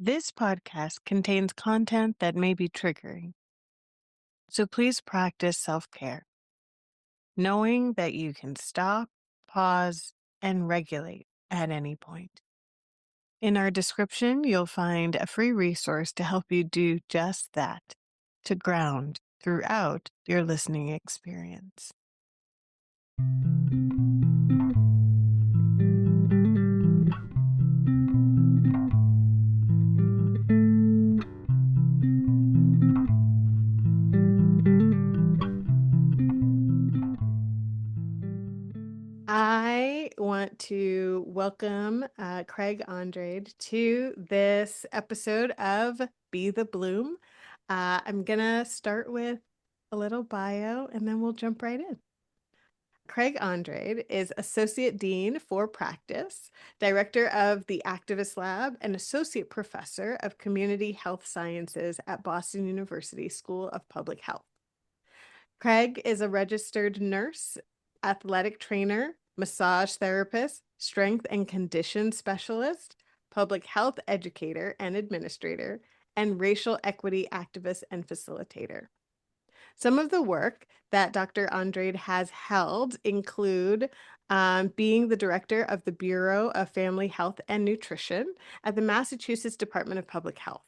This podcast contains content that may be triggering, so please practice self-care, knowing that you can stop, pause, and regulate at any point. In our description, you'll find a free resource to help you do just that, to ground throughout your listening experience. I want to welcome Craig Andrade to this episode of Be the Bloom. I'm going to start with a little bio and then we'll jump right in. Craig Andrade is Associate Dean for Practice, Director of the Activist Lab, and Associate Professor of Community Health Sciences at Boston University School of Public Health. Craig is a registered nurse, athletic trainer, massage therapist, strength and condition specialist, public health educator and administrator, and racial equity activist and facilitator. Some of the work that Dr. Andrade has held include being the director of the Bureau of Family Health and Nutrition at the Massachusetts Department of Public Health.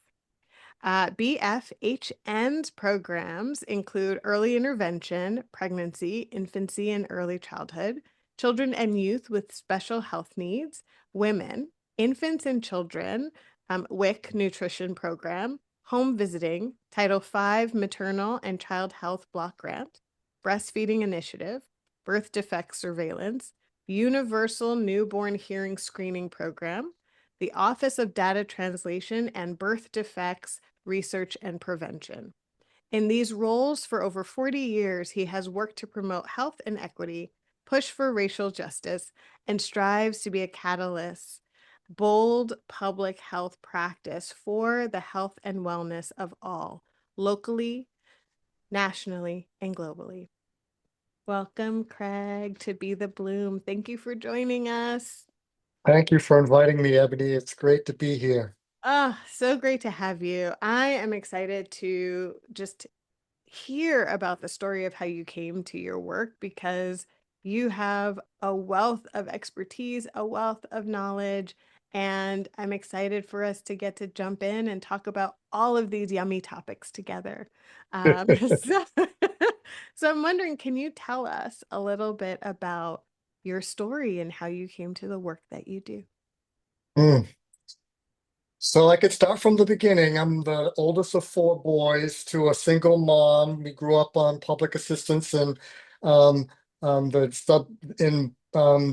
BFHN's programs include early intervention, pregnancy, infancy, and early childhood, children and youth with special health needs, women, infants and children, WIC nutrition program, home visiting, Title V Maternal and Child Health Block Grant, Breastfeeding Initiative, Birth Defects Surveillance, Universal Newborn Hearing Screening Program, the Office of Data Translation and Birth Defects Research and Prevention. In these roles for over 40 years, he has worked to promote health and equity, push for racial justice, and strives to be a catalyst, bold public health practice for the health and wellness of all, locally, nationally, and globally. Welcome, Craig, to Be the Bloom. Thank you for joining us. Thank you for inviting me, Ebony. It's great to be here. Oh, so great to have you. I am excited to just hear about the story of how you came to your work because you have a wealth of expertise, a wealth of knowledge, and I'm excited for us to get to jump in and talk about all of these yummy topics together. So, so I'm wondering, can you tell us a little bit about your story and how you came to the work that you do? Mm. So I could start from the beginning. I'm the oldest of four boys to a single mom. We grew up on public assistance and um,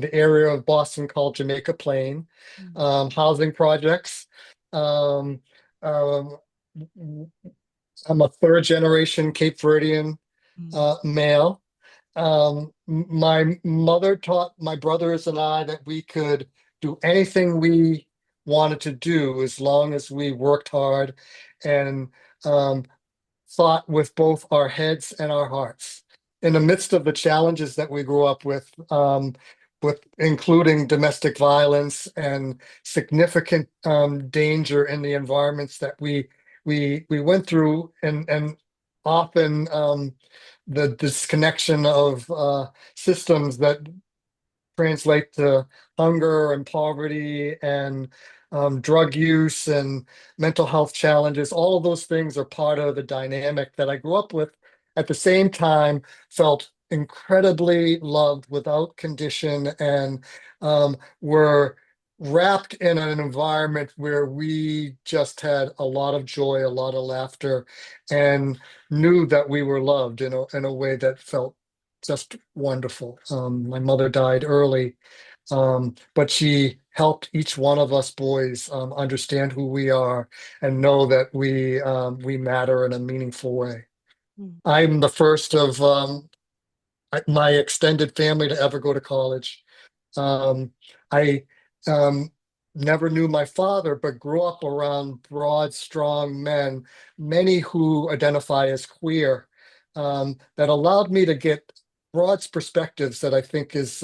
the area of Boston called Jamaica Plain, housing projects. Um, um, I'm a third generation Cape Verdean male. My mother taught my brothers and I that we could do anything we wanted to do as long as we worked hard and um, thought with both our heads and our hearts. In the midst of the challenges that we grew up with including domestic violence and significant danger in the environments that we went through, and often the disconnection of systems that translate to hunger and poverty and drug use and mental health challenges. All of those things are part of the dynamic that I grew up with. At the same time, felt incredibly loved without condition and were wrapped in an environment where we just had a lot of joy, a lot of laughter, and knew that we were loved in a way that felt just wonderful. My mother died early, but she helped each one of us boys understand who we are and know that we matter in a meaningful way. Mm. I'm the first of my extended family to ever go to college. I never knew my father, but grew up around broad, strong men, many who identify as queer, that allowed me to get broad perspectives that I think is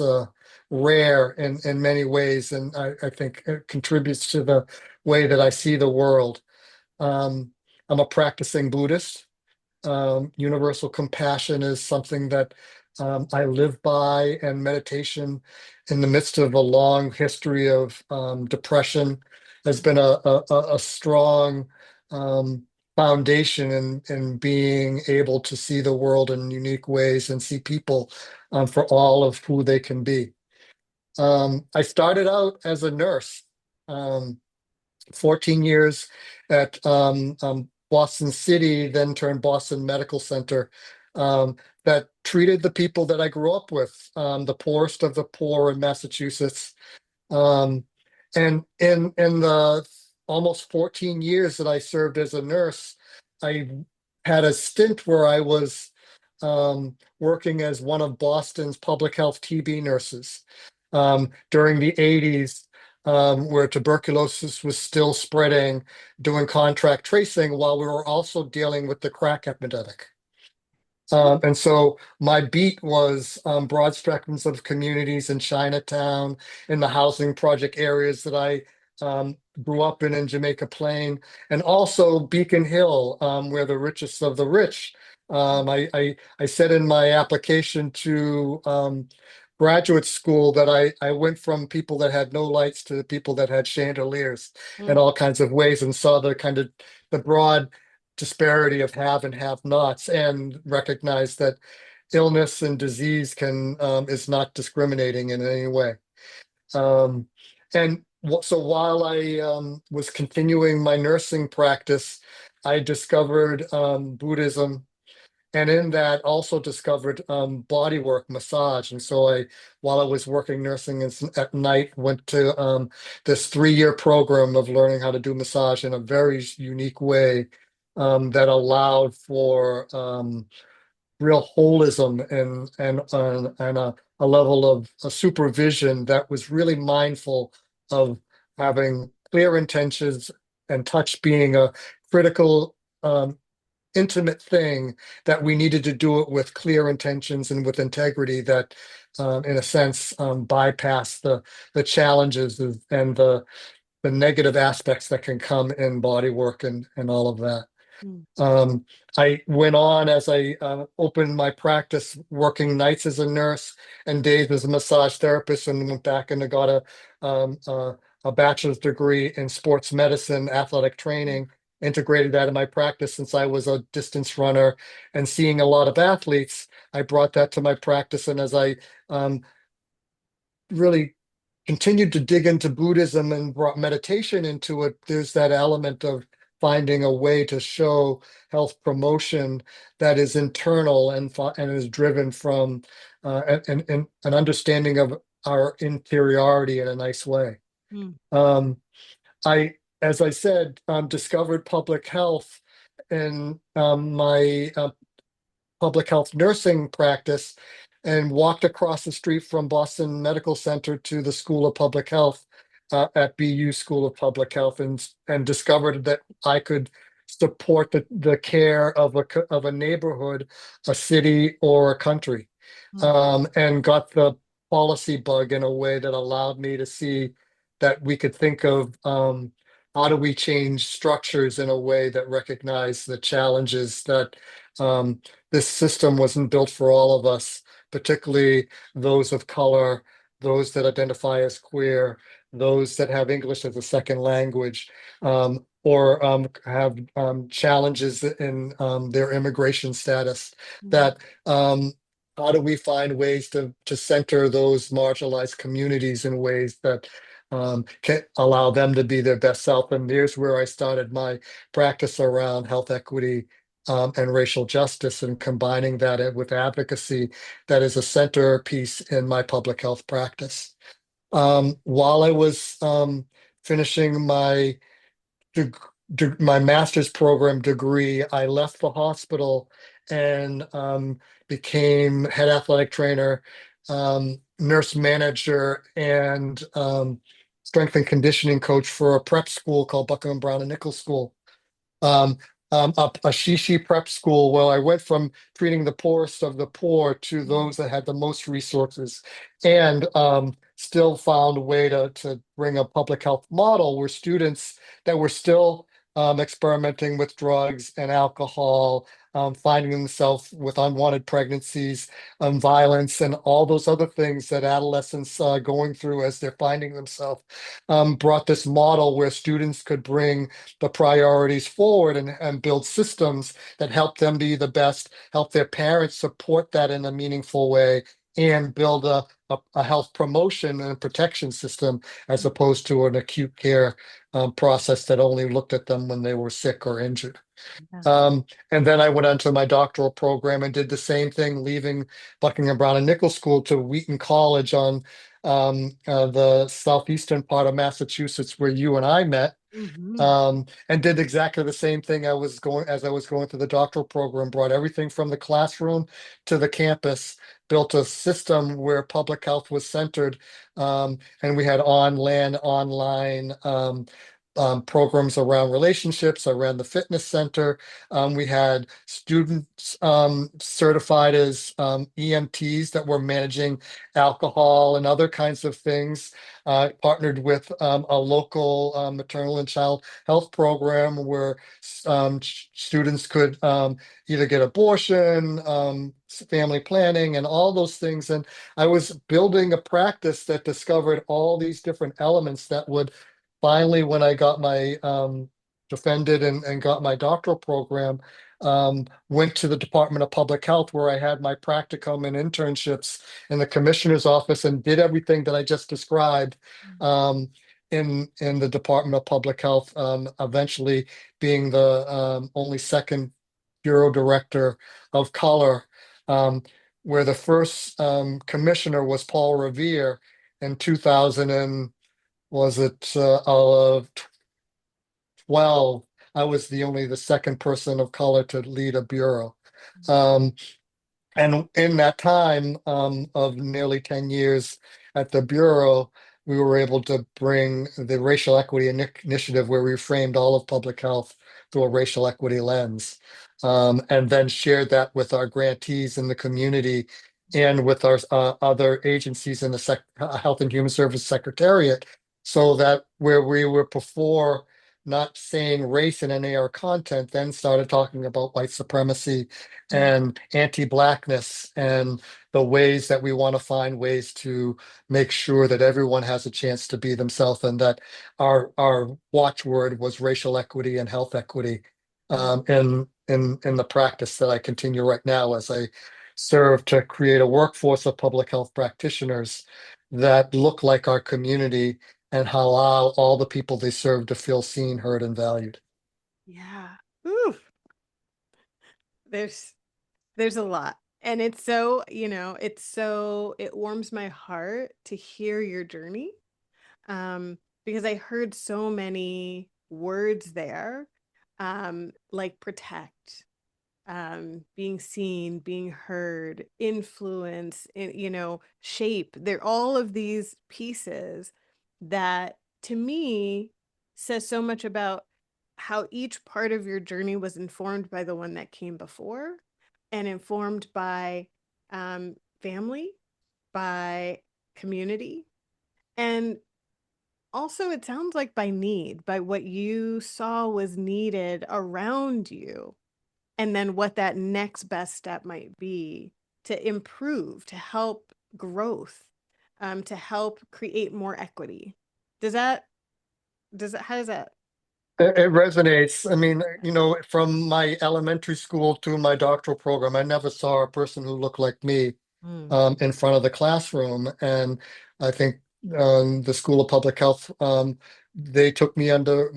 rare in many ways, and I think it contributes to the way that I see the world. Um, I'm a practicing Buddhist. Universal compassion is something that I live by, and meditation, in the midst of a long history of depression, has been a strong um, foundation in being able to see the world in unique ways and see people for all of who they can be. I started out as a nurse. Um, 14 years at Boston City, then turned Boston Medical Center, um, that treated the people that I grew up with, the poorest of the poor in Massachusetts. Um, and in the almost 14 years that I served as a nurse, I had a stint where I was working as one of Boston's public health TB nurses during the 80s, where tuberculosis was still spreading, doing contract tracing while we were also dealing with the crack epidemic. And so my beat was broad spectrums of communities in Chinatown, in the housing project areas that I grew up in Jamaica Plain, and also Beacon Hill, where the richest of the rich. I said in my application to graduate school that I went from people that had no lights to people that had chandeliers in Mm, all kinds of ways, and saw the kind of the broad disparity of have and have nots, and recognize that illness and disease can is not discriminating in any way. Um, so while I was continuing my nursing practice, I discovered Buddhism, and in that also discovered body work, massage. And so while I was working nursing at night, went to this 3-year program of learning how to do massage in a very unique way, that allowed for real holism and a level of a supervision that was really mindful of having clear intentions, and touch being a critical intimate thing, that we needed to do it with clear intentions and with integrity that in a sense bypass the challenges and the negative aspects that can come in body work and all of that. mm, um, I went on as I opened my practice, working nights as a nurse and days as a massage therapist, and went back and I got um, uh, a bachelor's degree in sports medicine, athletic mm, training, integrated that in my practice since I was a distance runner and seeing a lot of athletes. I brought that to my practice, and as I um, really continued to dig into Buddhism and brought meditation into it, there's that element of finding a way to show health promotion that is internal and is driven from and an understanding of our interiority in a nice way. mm, Um, I, as I said, discovered public health in my public health nursing practice, and walked across the street from Boston Medical Center to the School of Public Health at BU School of Public Health, and discovered that I could support the care of a neighborhood, a city, or a country, mm, and got the policy bug in a way that allowed me to see that we could think of how do we change structures in a way that recognize the challenges that this system wasn't built for all of us, particularly those of color, those that identify as queer, those that have English as a second language, or have challenges in their immigration status. mm, That how do we find ways to center those marginalized communities in ways that can allow them to be their best self? And here's where I started my practice around health equity and racial justice, and combining that with advocacy that is a centerpiece in my public health practice. While I was finishing my master's program degree, I left the hospital and became head athletic trainer, nurse manager, and strength and conditioning coach for a prep school called Buckham Brown and Nichols School. Um, a Shishi prep school where I went from treating the poorest of the poor to Mm. those that had the most resources, and still found a way to bring a public health model where students that were still experimenting with drugs and alcohol, finding themselves with unwanted pregnancies, violence, and all those other things that adolescents going through as they're finding themselves, brought this model where students could bring the priorities forward and build systems that help them be the best, help their parents support that in a meaningful way, and build a health promotion and protection system as opposed to an acute care process that only looked at them when they were sick or injured. Yeah. And then I went on to my doctoral program and did the same thing, leaving Buckingham Brown and Nichols School to Wheaton College on the southeastern part of Massachusetts, where you and I met, Hmm. and did exactly the same thing. I was going through the doctoral program, brought everything from the classroom to the campus, built a system where public health was centered, and we had on land, online. Programs around relationships, around the fitness center. We had students certified as EMTs that were managing alcohol and other kinds of things. Partnered with a local maternal and child health program where students could either get abortion, family planning, and all those things. And I was building a practice that discovered all these different elements that would finally, when I got my defended and got my doctoral program, went to the Department of Public Health where I had my practicum and internships in the commissioner's office and did everything that I just described um, in the Department of Public Health, eventually being the only second bureau director of color, where the first commissioner was Paul Revere in 2000 and was it 12. I was the second person of color to lead a bureau. Um, and in that time of nearly 10 years at the Bureau, we were able to bring the Racial Equity Initiative, where we framed all of public health through a racial equity lens, and then shared that with our grantees in the community and with our other agencies in the Health and Human Service Secretariat, so that where we were before not saying race in any of our content, then started talking about white supremacy and anti-blackness and the ways that we want to find ways to make sure that everyone has a chance to be themselves, and that our watchword was racial equity and health equity, in the practice that I continue right now as I serve to create a workforce of public health practitioners that look like our community and allow all the people they serve to feel seen, heard, and valued. Yeah. Ooh, there's there's a lot. And it's so, it warms my heart to hear your journey. Because I heard so many words there, like protect, being seen, being heard, influence, shape. They're all of these pieces that to me says so much about how each part of your journey was informed by the one that came before and informed by family, by community, and also it sounds like by need, by what you saw was needed around you, and then what that next best step might be to improve, to help growth, to help create more equity. Does that, how does that? It resonates. I mean, from my elementary school to my doctoral program, I never saw a person who looked like me Mm. in front of the classroom. And I think the School of Public Health, they took me under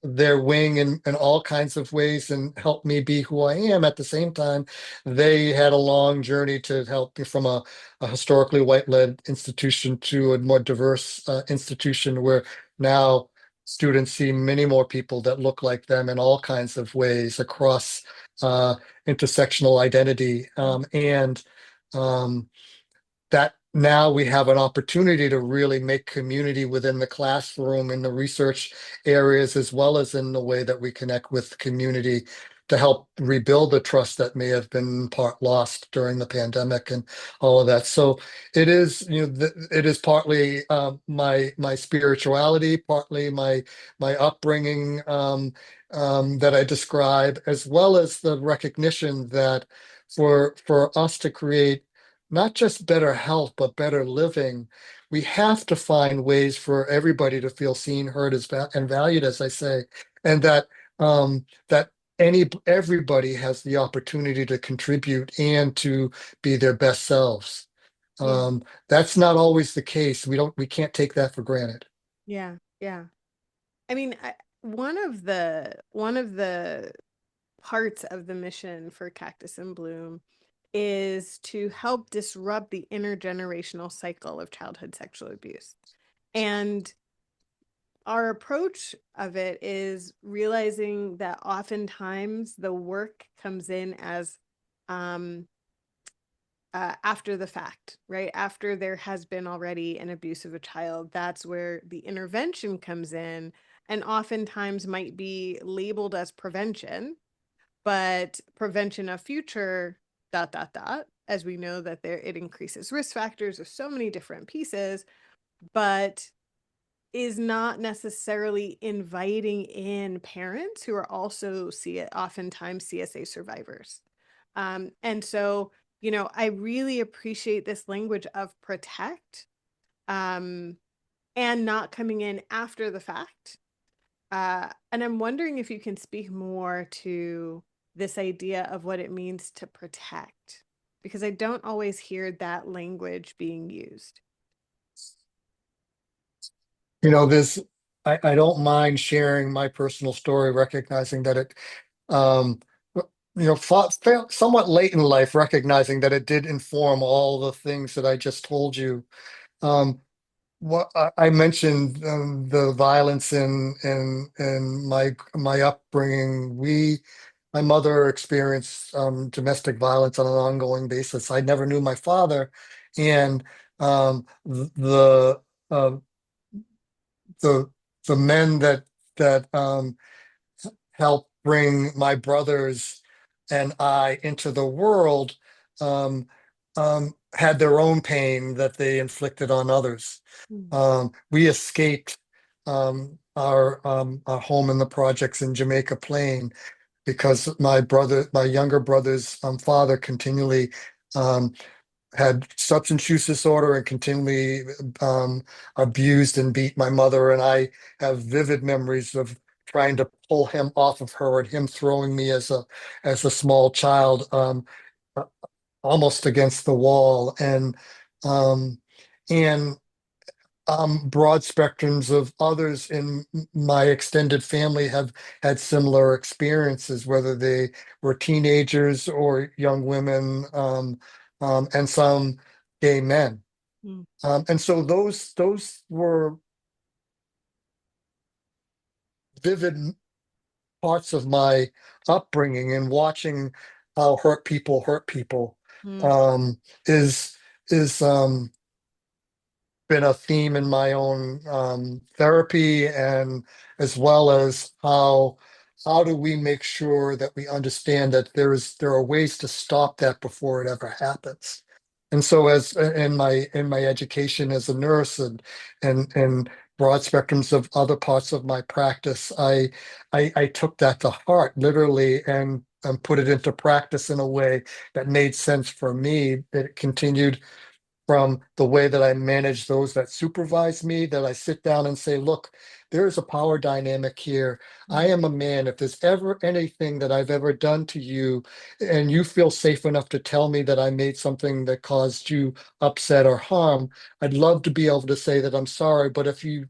their wing in all kinds of ways and helped me be who I am. At the same time, they had a long journey to help me from a historically white-led institution to a more diverse institution where now students see many more people that look like them in all kinds of ways across intersectional identity. And um, that now we have an opportunity to really make community within the classroom in the research areas, as well as in the way that we connect with the community to help rebuild the trust that may have been part lost during the pandemic and all of that. So it is, it is partly my spirituality, partly my upbringing that I describe, as well as the recognition that for us to create not just better health, but better living, we have to find ways for everybody to feel seen, heard, and valued, as I say, and that everybody has the opportunity to contribute and to be their best selves. Yeah. That's not always the case. We can't take that for granted. Yeah. Yeah. I mean, one of the parts of the mission for Cactus in Bloom is to help disrupt the intergenerational cycle of childhood sexual abuse. And our approach of it is realizing that oftentimes the work comes in as um, after the fact, right? After there has been already an abuse of a child, that's where the intervention comes in, and oftentimes might be labeled as prevention, but prevention of future dot dot dot, as we know that there it increases risk factors of so many different pieces, but is not necessarily inviting in parents who are also oftentimes CSA survivors. And so, I really appreciate this language of protect, um, and not coming in after the fact. And I'm wondering if you can speak more to this idea of what it means to protect, because I don't always hear that language being used. This I don't mind sharing my personal story, recognizing that it um somewhat late in life, recognizing that it did inform all the things that I just told you. Um, what I mentioned, the violence in my upbringing. My mother experienced domestic violence on an ongoing basis. I never knew my father, and uh, the the men that helped bring my brothers and I into the world um, had their own pain that they inflicted on others. Mm, We escaped our home in the projects in Jamaica Plain because my younger brother's father continually um, had substance use disorder and continually abused and beat my mother. And I have vivid memories of trying to pull him off of her and him throwing me as a small child uh, almost against the wall. Um, and broad spectrums of others in my extended family have had similar experiences, whether they were teenagers or young women, and some gay men. mm, And so those were vivid parts of my upbringing, and watching how hurt people mm, um, is is been a theme in my own therapy, and as well as how do we make sure that we understand that there are ways to stop that before it ever happens. And so as in my education as a nurse, and broad spectrums of other parts of my practice, I took that to heart literally, and put it into practice in a way that made sense for me. It continued from the way that I manage those that supervise me, that I sit down and say, look, there is a power dynamic here. I mm, am a man. If there's ever anything that I've ever done to you, and you feel safe enough to tell me that I made something that caused you upset or harm, I'd love to be able to say that I'm sorry. But if you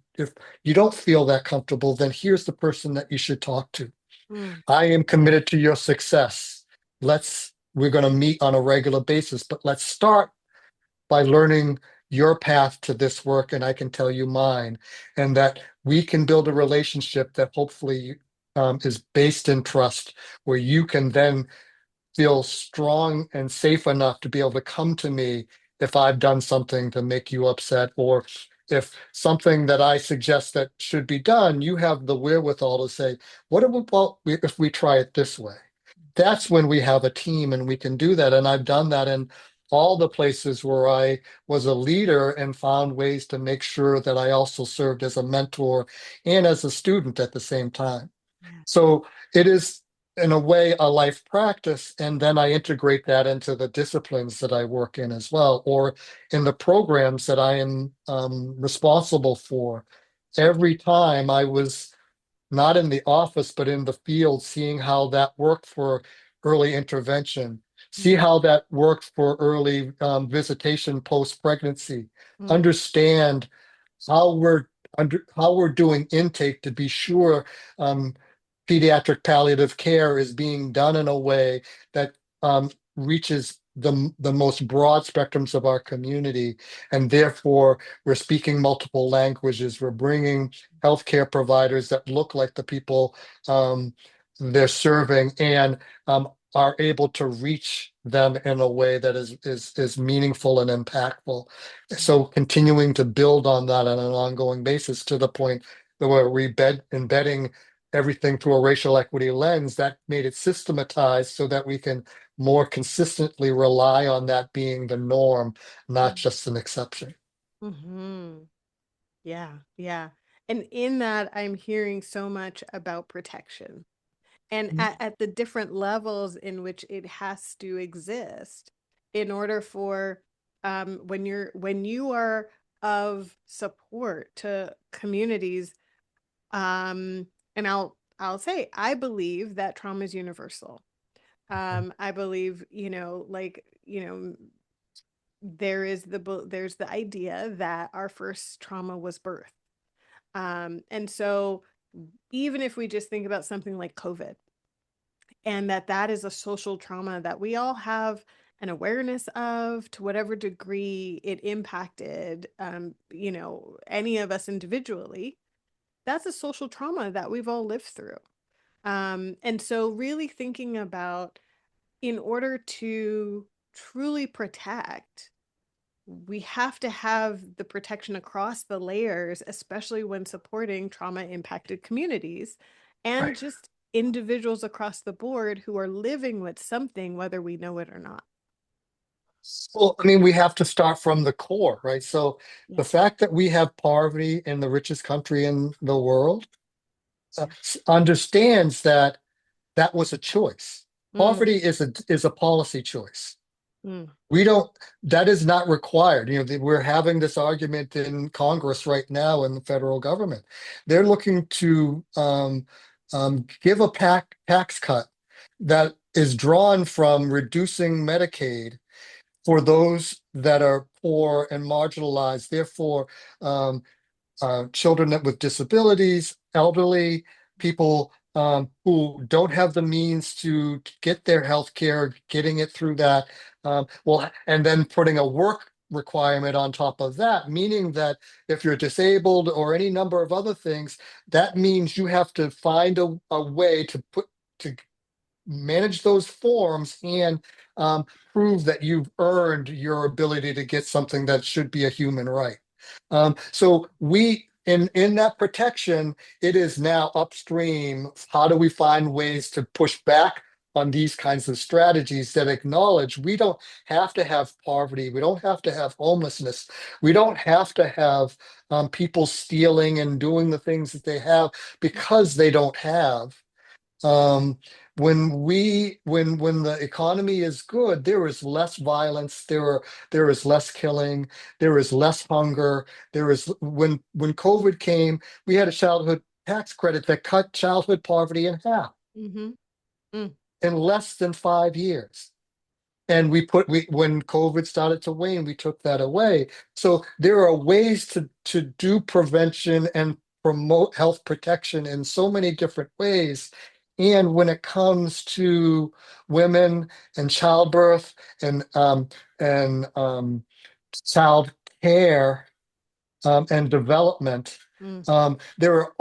don't feel that comfortable, then here's the person that you should talk to. mm, I am committed to your success. We're going to meet on a regular basis, but let's start by learning your path to this work, and I can tell you mine, and that we can build a relationship that hopefully is based in trust, where you can then feel strong and safe enough to be able to come to me if I've done something to make you upset, or if something that I suggest that should be done, you have the wherewithal to say, what about if we try it this way? That's when we have a team and we can do that. And I've done that in all the places where I was a leader and found ways to make sure that I also served as a mentor and as a student at the same time. Yeah. So it is, in a way, a life practice. And then I integrate that into the disciplines that I work in as well, or in the programs that I am responsible for. Every time I was not in the office, but in the field, seeing how that worked for early intervention, see Mm, how that worked for early visitation post-pregnancy, mm, understand how we're how we're doing intake to be sure um, pediatric palliative care is being done in a way that reaches the most broad spectrums of our community, and therefore we're speaking multiple languages. We're bringing healthcare providers that look like the people um, they're serving, and are able to reach them in a way that is meaningful and impactful. mm, So continuing to build on that on an ongoing basis to the point that embedding everything through a racial equity lens that made it systematized so that we can more consistently rely on that being the norm, not mm, just an exception. mhm. Yeah, yeah. And in that, I'm hearing so much about protection and at the different levels in which it has to exist in order for when you are of support to communities, and I'll say I believe that trauma is universal. I believe, there's the idea that our first trauma was birth. And so even if we just think about something like COVID, and that is a social trauma that we all have an awareness of to whatever degree it impacted, any of us individually, that's a social trauma that we've all lived through. And so really thinking about, in order to truly protect, we have to have the protection across the layers, especially when supporting trauma impacted communities and Right. just individuals across the board who are living with something, whether we know it or not. Well, I mean, we have to start from the core, right? So Yeah. the fact that we have poverty in the richest country in the world Yeah. understands that that was a choice. Mm, Poverty is a policy choice. mm, We don't, that is not required. We're having this argument in Congress right now in the federal government. They're looking to give a tax cut that is drawn from reducing Medicaid for those that are poor and marginalized. Therefore, um, children with disabilities, elderly, people who don't have the means to get their health care, getting it through that. Well, and then putting a work requirement on top of that, meaning that if you're disabled or any number of other things, that means you have to find a way to manage those forms and prove that you've earned your ability to get something that should be a human right. So we in that protection, it is now upstream. How do we find ways to push back on these kinds of strategies that acknowledge we don't have to have poverty, we don't have to have homelessness, we don't have to have people stealing and doing the things that they have because they don't have. Um, when the economy is good, there is less violence, there is less killing, there is less hunger. There is when COVID came, we had a childhood tax credit that cut childhood poverty in half mm-hmm, mm, in less than 5 years. And we when COVID started to wane, we took that away. So there are ways to do prevention and promote health protection in so many different ways. And when it comes to women and childbirth and child care and development, mm, there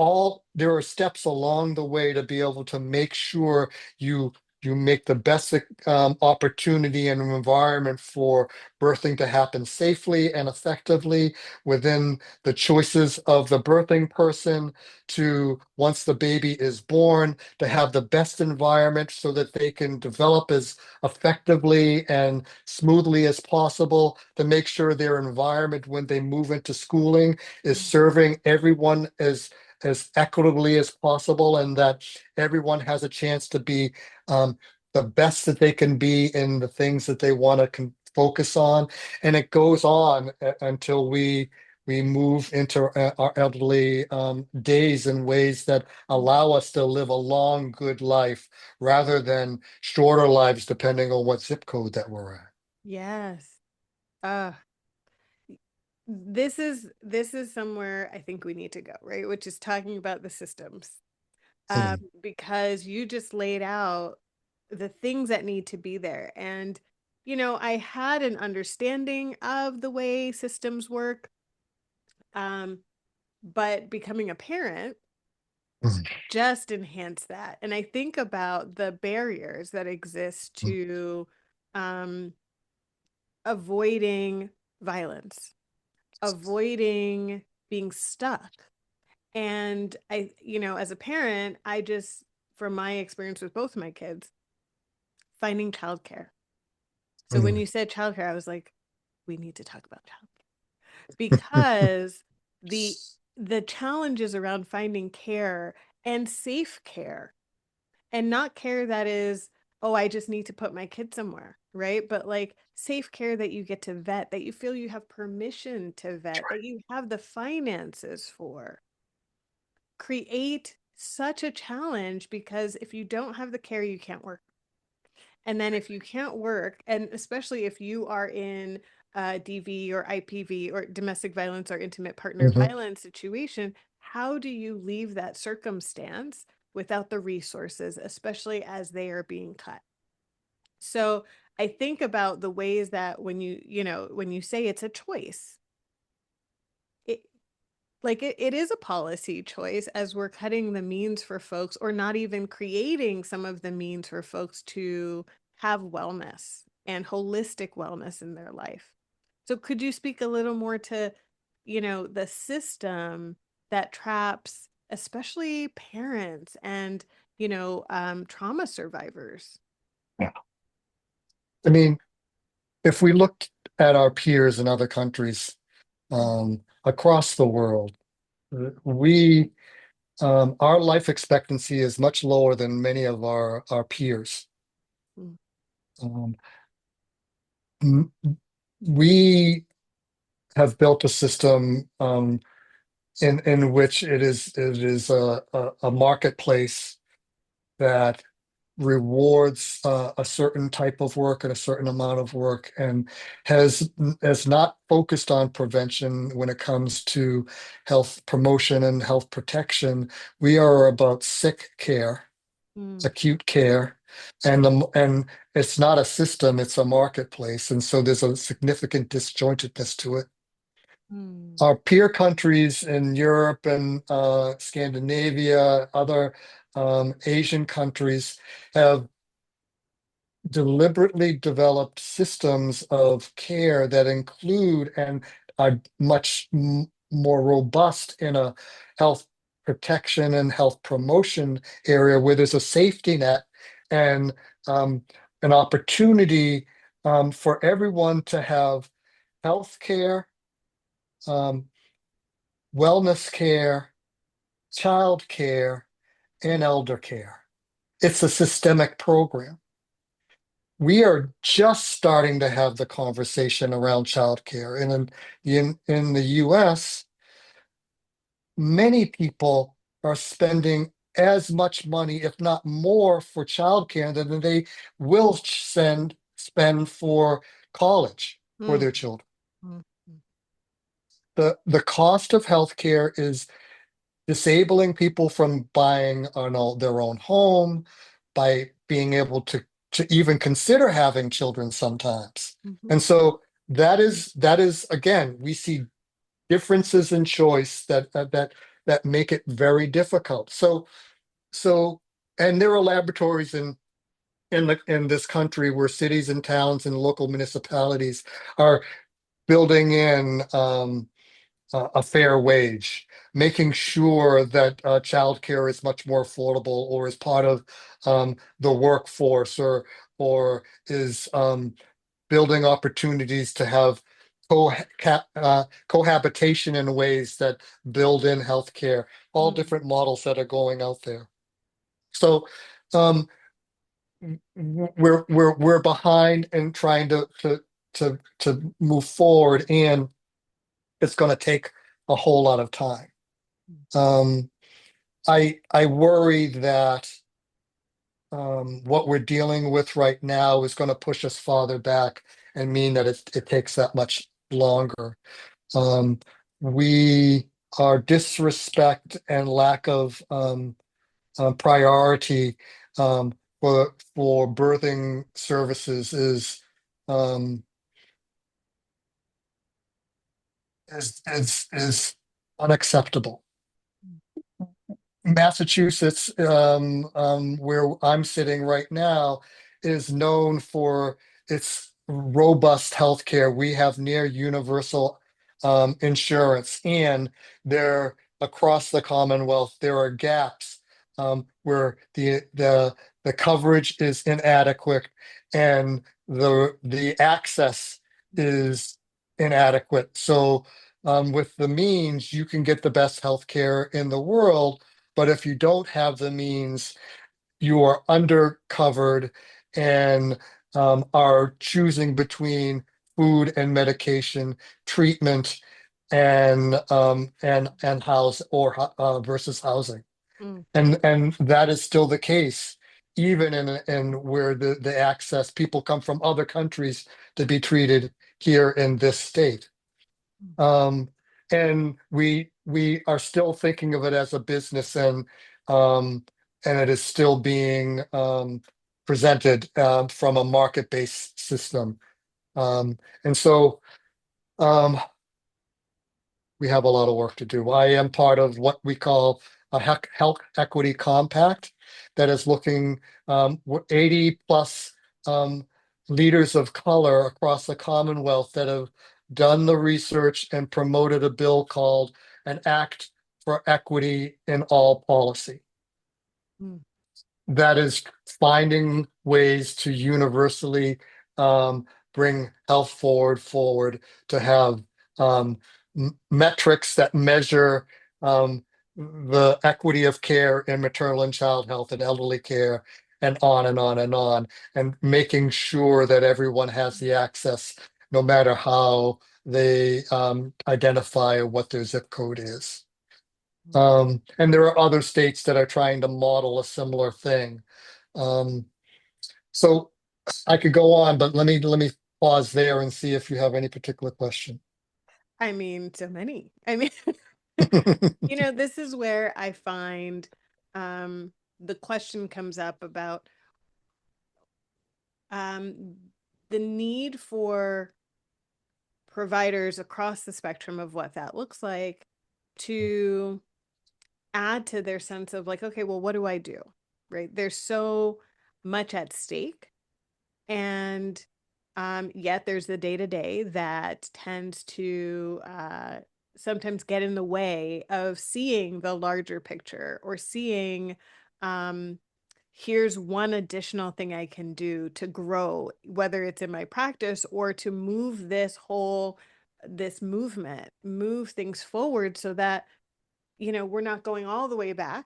are steps along the way to be able to make sure you you make the best opportunity and environment for birthing to happen safely and effectively within the choices of the birthing person, to once the baby is born, to have the best environment so that they can develop as effectively and smoothly as possible, to make sure their environment when they move into schooling is serving everyone as equitably as possible, and that everyone has a chance to be um, the best that they can be in the things that they want to focus on. And it goes on until we move into our elderly days in ways that allow us to live a long, good life rather than shorter lives, depending on what zip code that we're at. Yes. Uh, this is somewhere I think we need to go, right? Which is talking about the systems. Mm, Because you just laid out the things that need to be there. And, I had an understanding of the way systems work, um, but becoming a parent mm, just enhanced that. And I think about the barriers that exist mm, to um, avoiding violence, avoiding being stuck. And as a parent, from my experience with both of my kids, finding childcare. So when mm. you said childcare, I was like, we need to talk about childcare because the the challenges around finding care and safe care, and not care that is, oh, I just need to put my kid somewhere, right? But like safe care that you get to vet, that you feel you have permission to vet, that you have the finances for, create such a challenge because if you don't have the care, you can't work. And then if you can't work, and especially if you are in a DV or IPV or domestic violence or intimate partner Mhm. violence situation, how do you leave that circumstance without the resources, especially as they are being cut? So I think about the ways that when you say it's a choice, it, it is a policy choice as we're cutting the means for folks or not even creating some of the means for folks to have wellness and holistic wellness in their life. So could you speak a little more to, the system that traps especially parents and, trauma survivors? Yeah. I mean, if we look at our peers in other countries across the world, we our life expectancy is much lower than many of our peers. Mm, Um, m- we have built a system in which it is a marketplace that rewards a certain type of work and a certain amount of work, and has not focused on prevention when it comes to health promotion and health protection. We are about sick care, mm, acute care, and it's not a system, it's a marketplace, and so there's a significant disjointedness to it. mm, Our peer countries in Europe and Scandinavia, other Asian countries have deliberately developed systems of care that include and are much more robust in a health protection and health promotion area, where there's a safety net and an opportunity for everyone to have health care, um, wellness care, child care, and elder care. It's a systemic program. We are just starting to have the conversation around childcare. And in the US, many people are spending as much money, if not more, for childcare than they will spend for college for mm, their children. mm, mm, The cost of healthcare is disabling people from buying their own home, by being able to even consider having children sometimes. mhm, And so that is again, we see differences in choice that make it very difficult. So and there are laboratories in this country where cities and towns and local municipalities are building in a fair wage, making sure that childcare is much more affordable or is part of the workforce or is building opportunities to have cohabitation in ways that build in healthcare, all Mm, different models that are going out there. So um, we're behind and trying to move forward, and it's going to take a whole lot of time. Um, I worry that what we're dealing with right now is going to push us farther back and mean that it takes that much longer. Um, we our disrespect and lack of priority for birthing services um, is unacceptable. Massachusetts, where I'm sitting right now, is known for its robust healthcare. We have near universal insurance, and there across the Commonwealth there are gaps where the coverage is inadequate and the access is inadequate. So, with the means, you can get the best healthcare in the world, but if you don't have the means, you are undercovered and are choosing between food and medication, treatment and house or versus housing. mm, And that is still the case, even in where the access people come from other countries to be treated here in this state. mm. Um, and we are still thinking of it as a business, um, and it is still being presented from a market-based system. And so um, we have a lot of work to do. I am part of what we call a health equity compact that is looking 80 plus um, leaders of color across the Commonwealth that have done the research and promoted a bill called an Act for Equity in All Policy Mm. that is finding ways to universally bring health forward to have metrics that measure the equity of care in maternal and child health and elderly care and on and on and on, and making sure that everyone has the access no matter how they identify what their zip code is. And there are other states that are trying to model a similar thing. Um, so I could go on, but let me pause there and see if you have any particular question. I mean, so many. I mean, this is where I find the question comes up about um, the need for providers across the spectrum of what that looks like to add to their sense of like, okay, well, what do I do? Right? There's so much at stake. And yet there's the day to day that tends to sometimes get in the way of seeing the larger picture or seeing um, here's one additional thing I can do to grow, whether it's in my practice or to move this movement, move things forward so that, we're not going all the way back,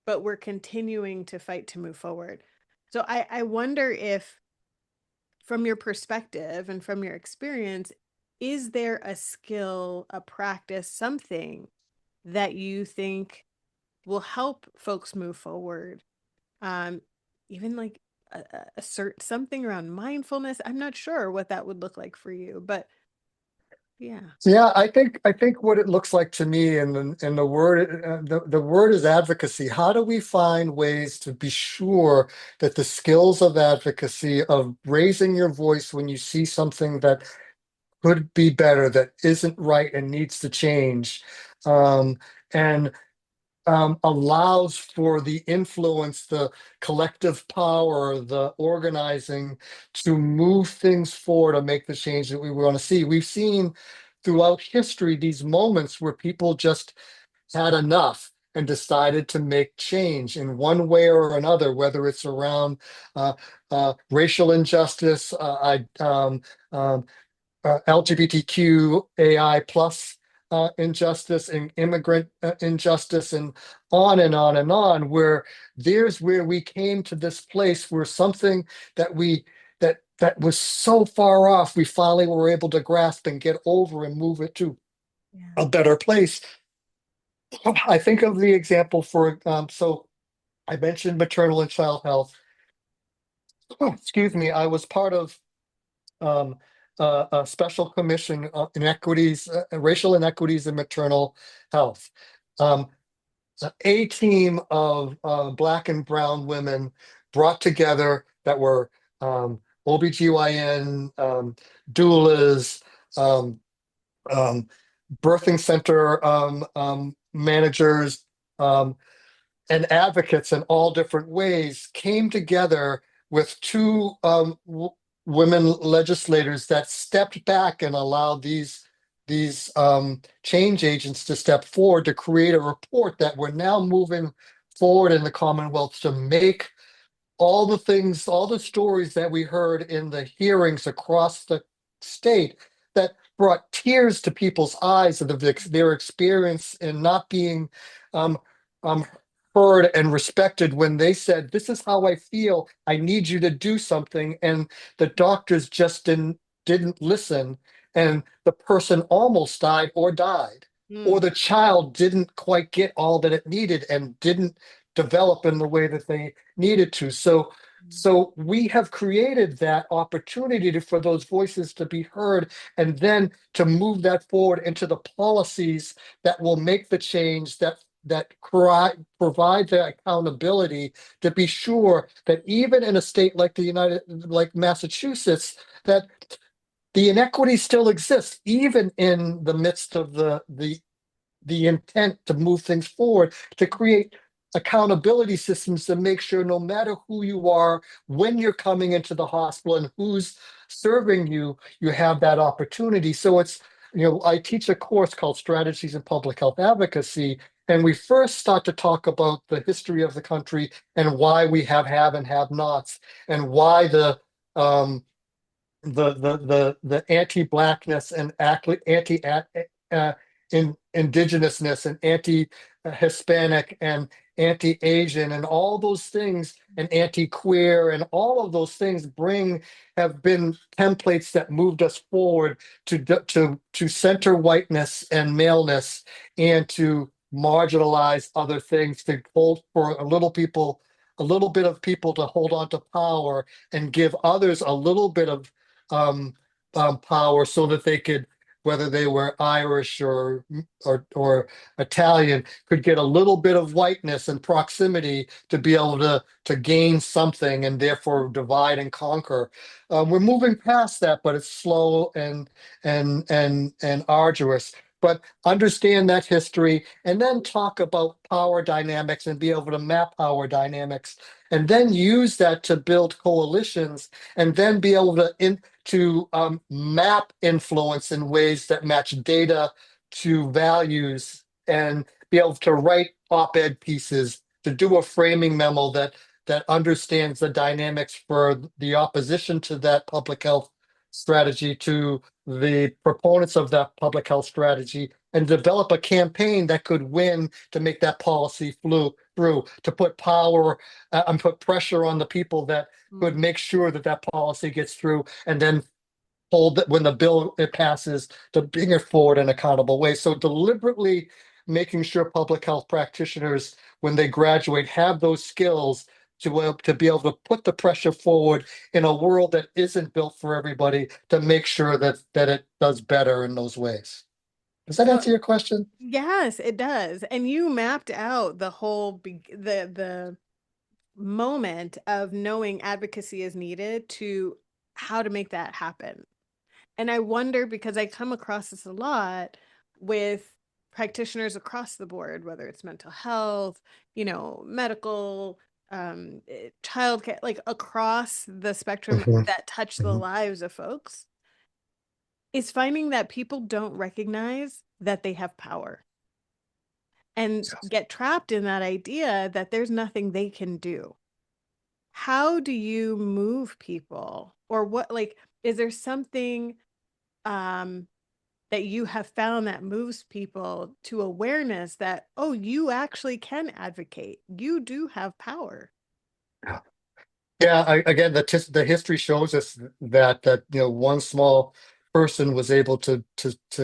but we're continuing to fight to move forward. So I wonder if, from your perspective and from your experience, is there a skill, a practice, something that you think will help folks move forward? Um, Even like assert something around mindfulness. I'm not sure what that would look like for you, but yeah. Yeah, I think what it looks like to me, and the word the word is advocacy. How do we find ways to be sure that the skills of advocacy, of raising your voice when you see something that could be better, that isn't right and needs to change, um, and allows for the influence, the collective power, the organizing to move things forward and make the change that we want to see. We've seen throughout history these moments where people just had enough and decided to make change in one way or another, whether it's around uh, racial injustice, um, LGBTQAI plus injustice and immigrant injustice, and on and on and on, where there's where we came to this place where something that we that was so far off, we finally were able to grasp and get over and move it to Yeah. a better place. I think of the example for so I mentioned maternal and child health. Excuse me, I was part of um, a special commission on inequities, racial inequities in maternal health. Um, a team of Black and brown women brought together that were OBGYN, doulas, um, um, birthing center managers, um, and advocates in all different ways came together with two women legislators that stepped back and allowed these change agents to step forward to create a report that we're now moving forward in the Commonwealth to make all the things, all the stories that we heard in the hearings across the state that brought tears to people's eyes of their experience in not being um, um, heard and respected when they said, "This is how I feel. I need you to do something," and the doctors just didn't listen, and the person almost died or died. Or Mm. the child didn't quite get all that it needed and didn't develop in the way that they needed to. So we have created that opportunity for those voices to be heard and then to move that forward into the policies that will make the change provide the accountability to be sure that even in a state like like Massachusetts, that the inequity still exists, even in the midst of the intent to move things forward, to create accountability systems to make sure no matter who you are, when you're coming into the hospital and who's serving you, you have that opportunity. So I teach a course called Strategies in Public Health Advocacy. And we first start to talk about the history of the country and why we have and have nots, and why um, the anti-blackness and anti indigenousness and anti-Hispanic and anti-Asian and all those things, and anti-queer and all of those things have been templates that moved us forward to center whiteness and maleness, and to marginalize other things, to hold for a little bit of people to hold on to power, and give others a little bit of um, power so that they could, whether they were Irish or Italian, could get a little bit of whiteness and proximity to be able to gain something and therefore divide and conquer. We're moving past that, but it's slow and arduous. But understand that history and then talk about power dynamics and be able to map power dynamics, and then use that to build coalitions, and then be able to map influence in ways that match data to values, and be able to write op-ed pieces, to do a framing memo that understands the dynamics for the opposition to that public health strategy, to the proponents of that public health strategy, and develop a campaign that could win to make that policy through, to put power and put pressure on the people that could Mm. make sure that that policy gets through, and then hold that when the bill it passes to bring it forward in an accountable way. So deliberately making sure public health practitioners, when they graduate, have those skills to be able to put the pressure forward in a world that isn't built for everybody, to make sure that it does better in those ways. Does that So answer your question? yes, it does. And you mapped out the whole the moment of knowing advocacy is needed to how to make that happen. And I wonder, because I come across this a lot with practitioners across the board, whether it's mental health, medical, childcare, like across the spectrum Mhm. that touch the Mhm. lives of folks, is finding that people don't recognize that they have power and get trapped in that idea that there's nothing they can do. How do you move people, or what, like, is there something um that you have found that moves people to awareness that, oh, you actually can advocate, you do have power? Yeah, again, the history shows us that one small person was able to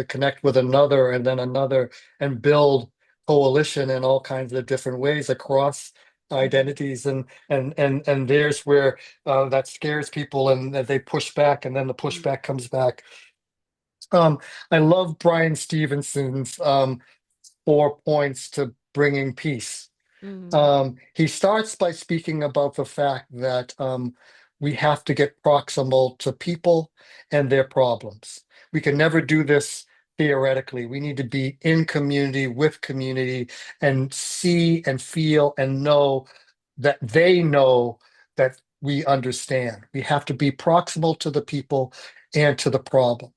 connect with another and then another and build coalition in all kinds of different ways across Mhm. identities, and there's where that scares people and that they push back, and then the Mm, pushback comes back. Um, I love Brian Stevenson's 4 points to bringing peace. mm, He starts by speaking about the fact that we have to get proximal to people and their problems. We can never do this theoretically. We need to be in community with community and see and feel and know that they know that we understand. We have to be proximal to the people and to the problem.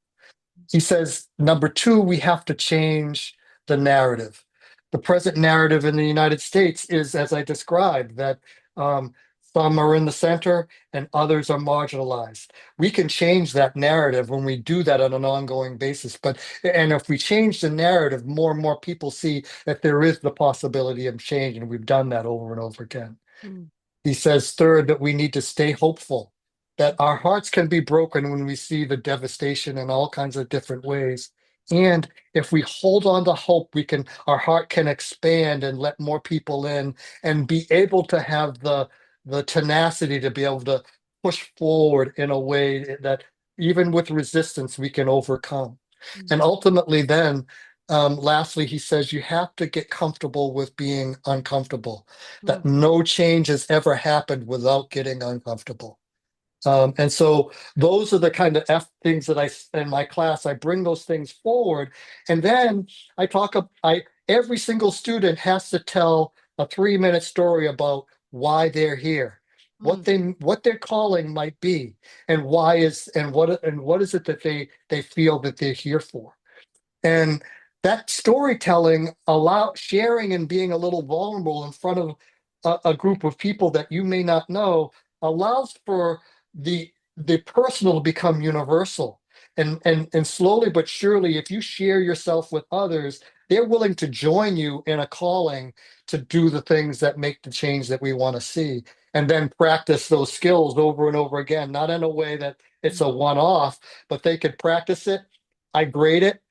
He says, number two, we have to change the narrative. The present narrative in the United States is, as I described, that um, some are in the center and others are marginalized. We can change that narrative when we do that on an ongoing basis. And if we change the narrative, more and more people see that there is the possibility of change, and we've done that over and over again. mm, He says, third, that we need to stay hopeful, that our hearts can be broken when we see the devastation in all kinds of different ways. And if we hold on to hope, our heart can expand and let more people in and be able to have the tenacity to be able to push forward in a way that even with resistance, we can overcome. mm, And ultimately, then, lastly, he says you have to get comfortable with being uncomfortable, that mm, no change has ever happened without getting uncomfortable. And so those are the kind of things that in my class, I bring those things forward. And then every single student has to tell a 3-minute story about why they're here, mm, what their calling might be, and what is it that they feel that they're here for. And that storytelling, allow sharing and being a little vulnerable in front of a group of people that you may not know, allows for the personal to become universal. And slowly but surely, if you share yourself with others, they're willing to join you in a calling to do the things that make the change that we want to see. And then practice those skills over and over again, not in a way that it's mm, a one-off, but they could practice it. I grade it,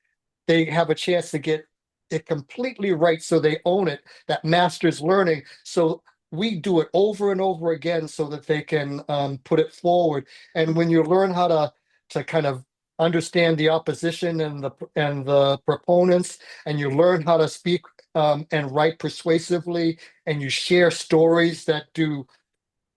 they have a chance to get it completely right, so they own it, that master's learning. So we do it over and over again so that they can put it forward. And when you learn how to kind of understand the opposition and the proponents, and you learn how to speak and write persuasively, and you share stories that do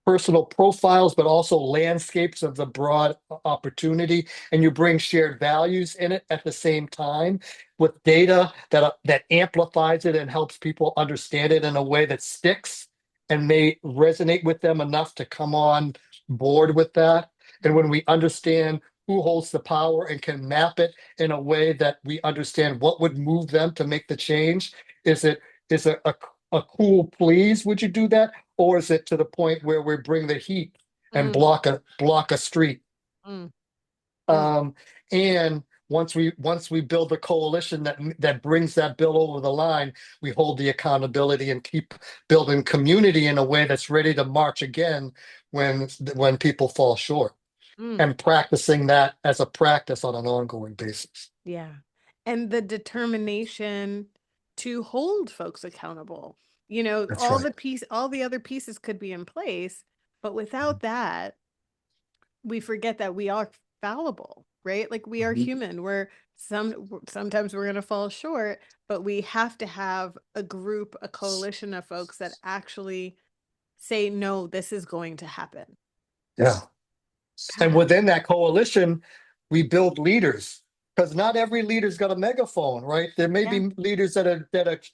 personal profiles, but also landscapes of the broad opportunity, and you bring shared values in it at the same time with data that amplifies it and helps people understand it in a way that sticks and may resonate with them enough to come on board with that. And when mm, we understand who holds the power and can map it in a way that we understand what would move them to make the change, is a cool please, would you do that? Or is it to the point where we bring the heat and mm, block a street? mm, mm, Um, and once we build a coalition that brings that bill over the line, we hold the accountability and keep building community in a way that's ready to march again when people fall short, mm. and practicing that as a practice on an ongoing basis. Yeah. And the determination to hold folks accountable. That's right. All the other pieces could be in place, but without that, we forget that we are fallible, right? Like, we are Mhm. human. Sometimes we're going to fall short, but we have to have a group, a coalition of folks that actually say, no, this is going to happen. Yeah. And God. within that coalition, we build leaders. because not every leader's got a megaphone, right? There may Yeah. be leaders that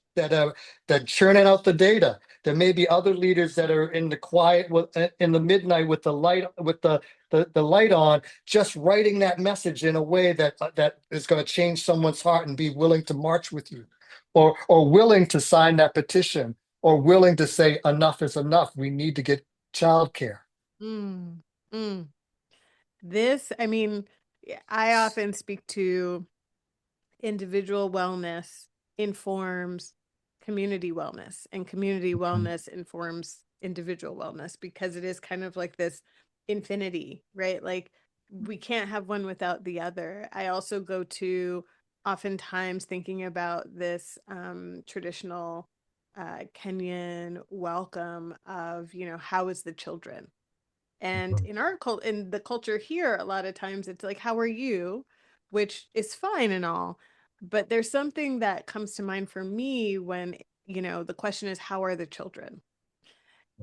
churning out the data. There may be other leaders that are in the quiet in the midnight with the light the light on, just writing that message in a way that is going to change someone's heart and be willing to march with you, or willing to sign that petition, or willing to say enough is enough. We need to get childcare. Mm, mm. This, I mean, I often speak to individual wellness informs community wellness, and community wellness informs individual wellness, because it is kind of like this infinity, right? Like we can't have one without the other. I also go to oftentimes thinking about this traditional Kenyan welcome of, how is the children? And Mhm. in in the culture here, a lot of times it's like, how are you? Which is fine and all. But there's something that comes to mind for me when, the question is, how are the children?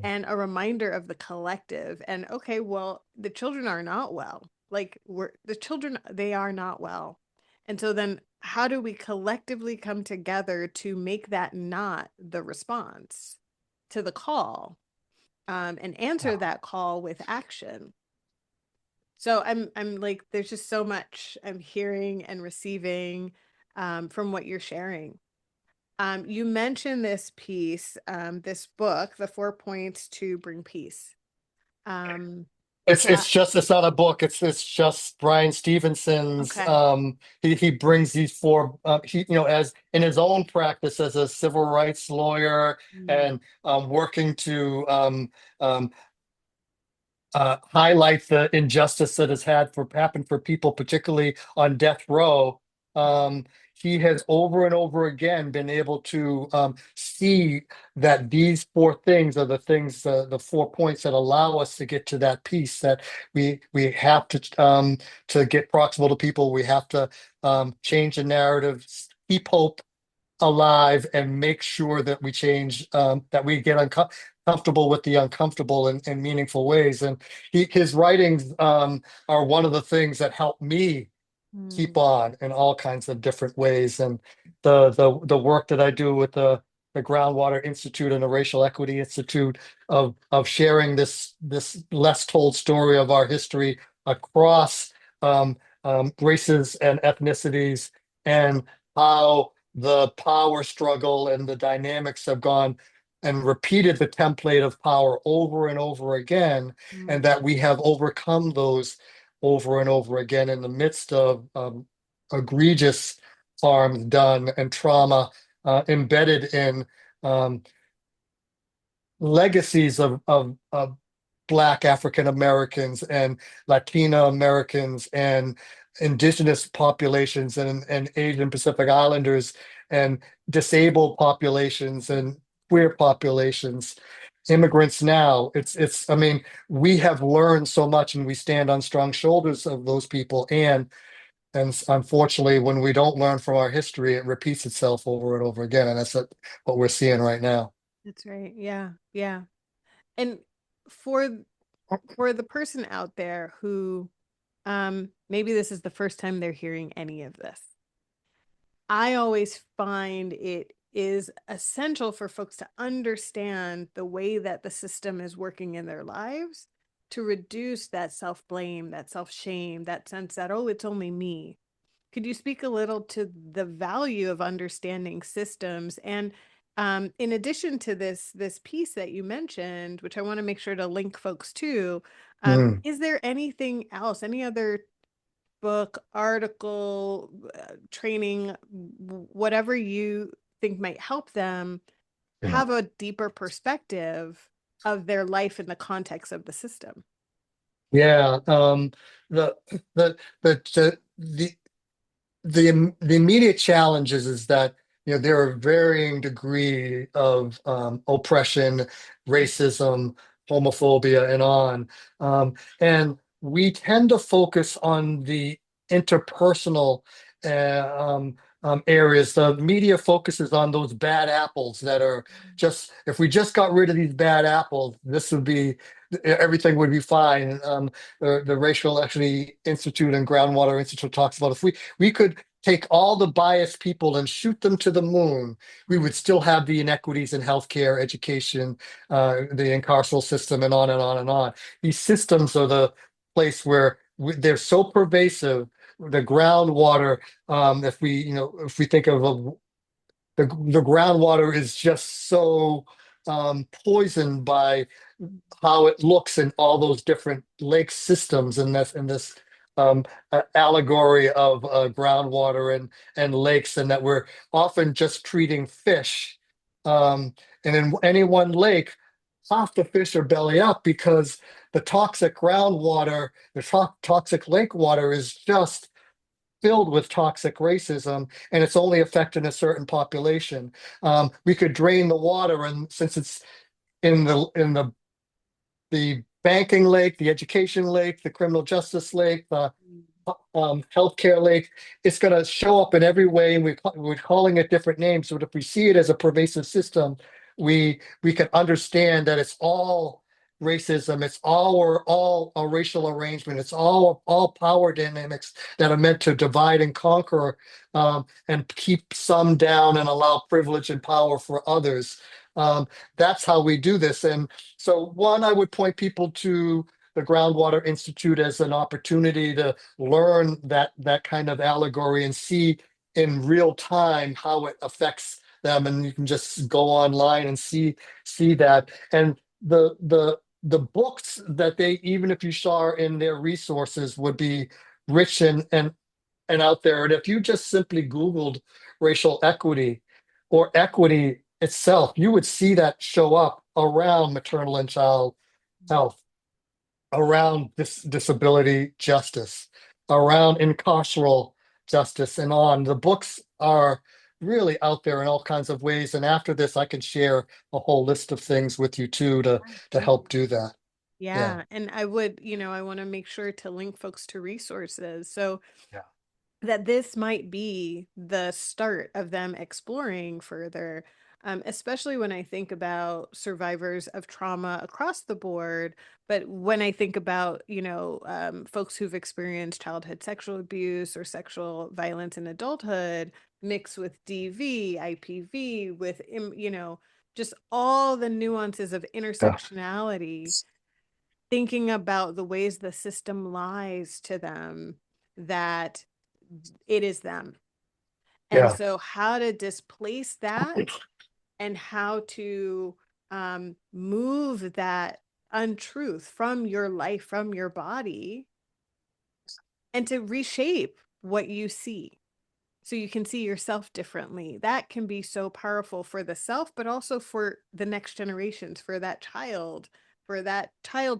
And a reminder of the collective. And okay, well, the children are not well. Like the children, they are not well. And so then how do we collectively come together to make that not the response to the call? And answer that call with action. So I'm like, there's just so much I'm hearing and receiving from what you're sharing. You mentioned this piece, this book, The 4 Points to Bring Peace. Um, so I, It's not a book. It's just Brian Stevenson's. okay. He brings these four. He as in his own practice as a civil rights lawyer, Mm, and working to um, highlight the injustice that has happened for people, particularly on death row. Um, he has over and over again been able to see that these four things are the things, the 4 points that allow us to get to that peace. That we have to get proximal to people. We have to change the narrative, keep hope alive, and make sure that we change, that we get comfortable with the uncomfortable in meaningful ways. And his writings are one of the things that help me keep mm, on in all kinds of different ways. And the work that I do with the Groundwater Institute and the Racial Equity Institute of sharing this less told story of our history across um, races and ethnicities, and how the power struggle and the dynamics have gone and repeated the template of power over and over again, and mm, that we have overcome those over and over again in the midst of egregious harms done and trauma embedded in um, legacies of Black African Americans and Latino Americans and indigenous populations and Asian Pacific Islanders and disabled populations and queer populations, immigrants now. I mean, we have learned so much, and we stand on strong shoulders of those people. And unfortunately, when we don't learn from our history, it repeats itself over and over again. And that's what we're seeing right now. that's right. Yeah. Yeah. And for for the person out there who maybe this is the first time they're hearing any of this, I always find it is essential for folks to understand the way that the system is working in their lives to reduce that self blame, that self shame, that sense that, oh, it's only me. Could you speak a little to the value of understanding systems? And in addition to this piece that you mentioned, which I want to make sure to link folks to, Mm, is there anything else, any other book, article, training, whatever you think might help them yeah. have a deeper perspective of their life in the context of the system? Yeah. The, the, the, the immediate challenges is that there are varying degree of oppression, racism, homophobia, and on. And we tend to focus on the interpersonal areas. The media focuses on those bad apples that are just, if we just got rid of these bad apples, this would be. everything would be fine. The Racial Equity Institute and Groundwater Institute talks about if we could take all the biased people and shoot them to the moon, we would still have the inequities in healthcare, education, the incarceral system, and on and on and on. These systems are the place where they're so pervasive. The groundwater, if we think of the groundwater is just so poisoned by how it looks in all those different lake systems and this allegory of groundwater and lakes, and that we're often just treating fish. And in any one lake, half the fish are belly up because the toxic groundwater, the toxic lake water is just filled with toxic racism, and it's only affecting a certain population. We could drain the water, and since it's in the banking lake, the education lake, the criminal justice lake, the healthcare lake, it's going to show up in every way, and we're calling it different names. But if we see it as a pervasive system, we can understand that it's all racism, it's all a racial arrangement, it's all power dynamics that are meant to divide and conquer, and keep some down and allow privilege and power for others. That's how we do this. And so, one, I would point people to the Groundwater Institute as an opportunity to learn that kind of allegory and see in real time how it affects them. And you can just go online and see that. And the books that they, even if you saw in their resources, would be rich and out there. And if you just simply Googled racial equity or equity itself, you would see that show up around maternal and child health, around disability justice, around incarceral justice, and on. The books are really out there in all kinds of ways. And after this, I can share a whole list of things with you too to Please. help do that. Yeah. Yeah. And I would, I want to make sure to link folks to resources. So Yeah. that this might be the start of them exploring further, especially when I think about survivors of trauma across the board. But when I think about, folks who've experienced childhood sexual abuse or sexual violence in adulthood, mixed with DV, IPV, with, just all the nuances of Yeah. intersectionality, thinking about the ways the system lies to them, that it is them. And Yeah. so how to displace that and how to move that untruth from your life, from your body, and to reshape what you see so you can see yourself differently. That can be so powerful for the self, but also for the next generations, for that child's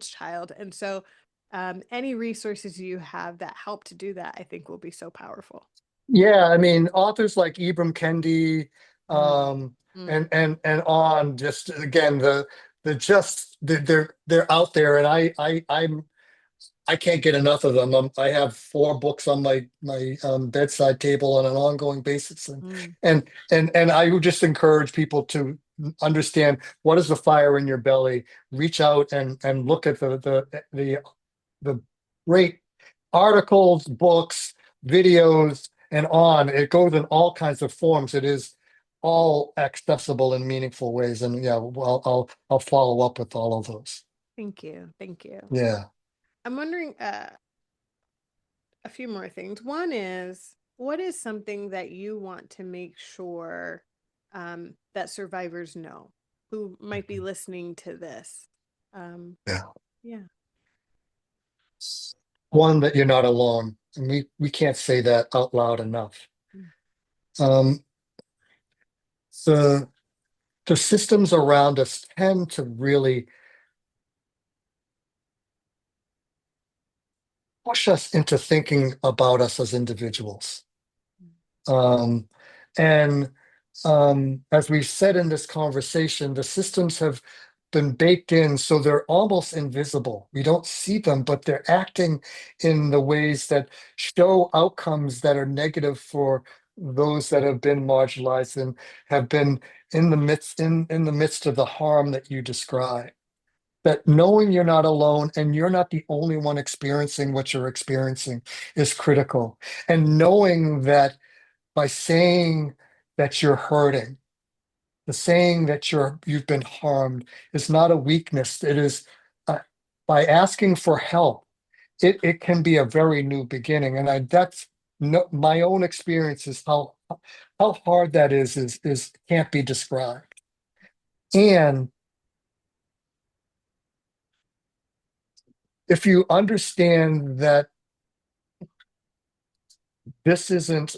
child. And so any resources you have that help to do that, I think will be so powerful. Yeah, I mean, authors like Ibram Kendi, Mm. um, Mm. and on, just again, they're out there, and I can't get enough of them. I have 4 books on my bedside table on an ongoing basis, and Mm. and I would just encourage people to understand what is the fire in your belly. Reach out and look at the great articles, books, videos, and on. It goes in all kinds of forms. It is all accessible in meaningful ways, and yeah, well, I'll follow up with all of those. Thank you. Thank you. Yeah. I'm wondering a few more things. One is, what is something that you want to make sure that survivors know who might be listening to this? Um, Yeah. yeah. One, that you're not alone. And we can't say that out loud enough. Mm. Um, the the systems around us tend to really push us into thinking about us as individuals. Um, and as we've said in this conversation, the systems have been baked in, so they're almost invisible. We don't see them, but they're acting in the ways that show outcomes that are negative for those that have been marginalized and have been in the midst of the harm that you describe. that knowing you're not alone and you're not the only one experiencing what you're experiencing is critical. And knowing that by saying that you're hurting, the saying that you've been harmed is not a weakness. It is uh, by asking for help, it can be a very new beginning. And that's no, my own experience is how hard that is can't be described. And if you understand that this isn't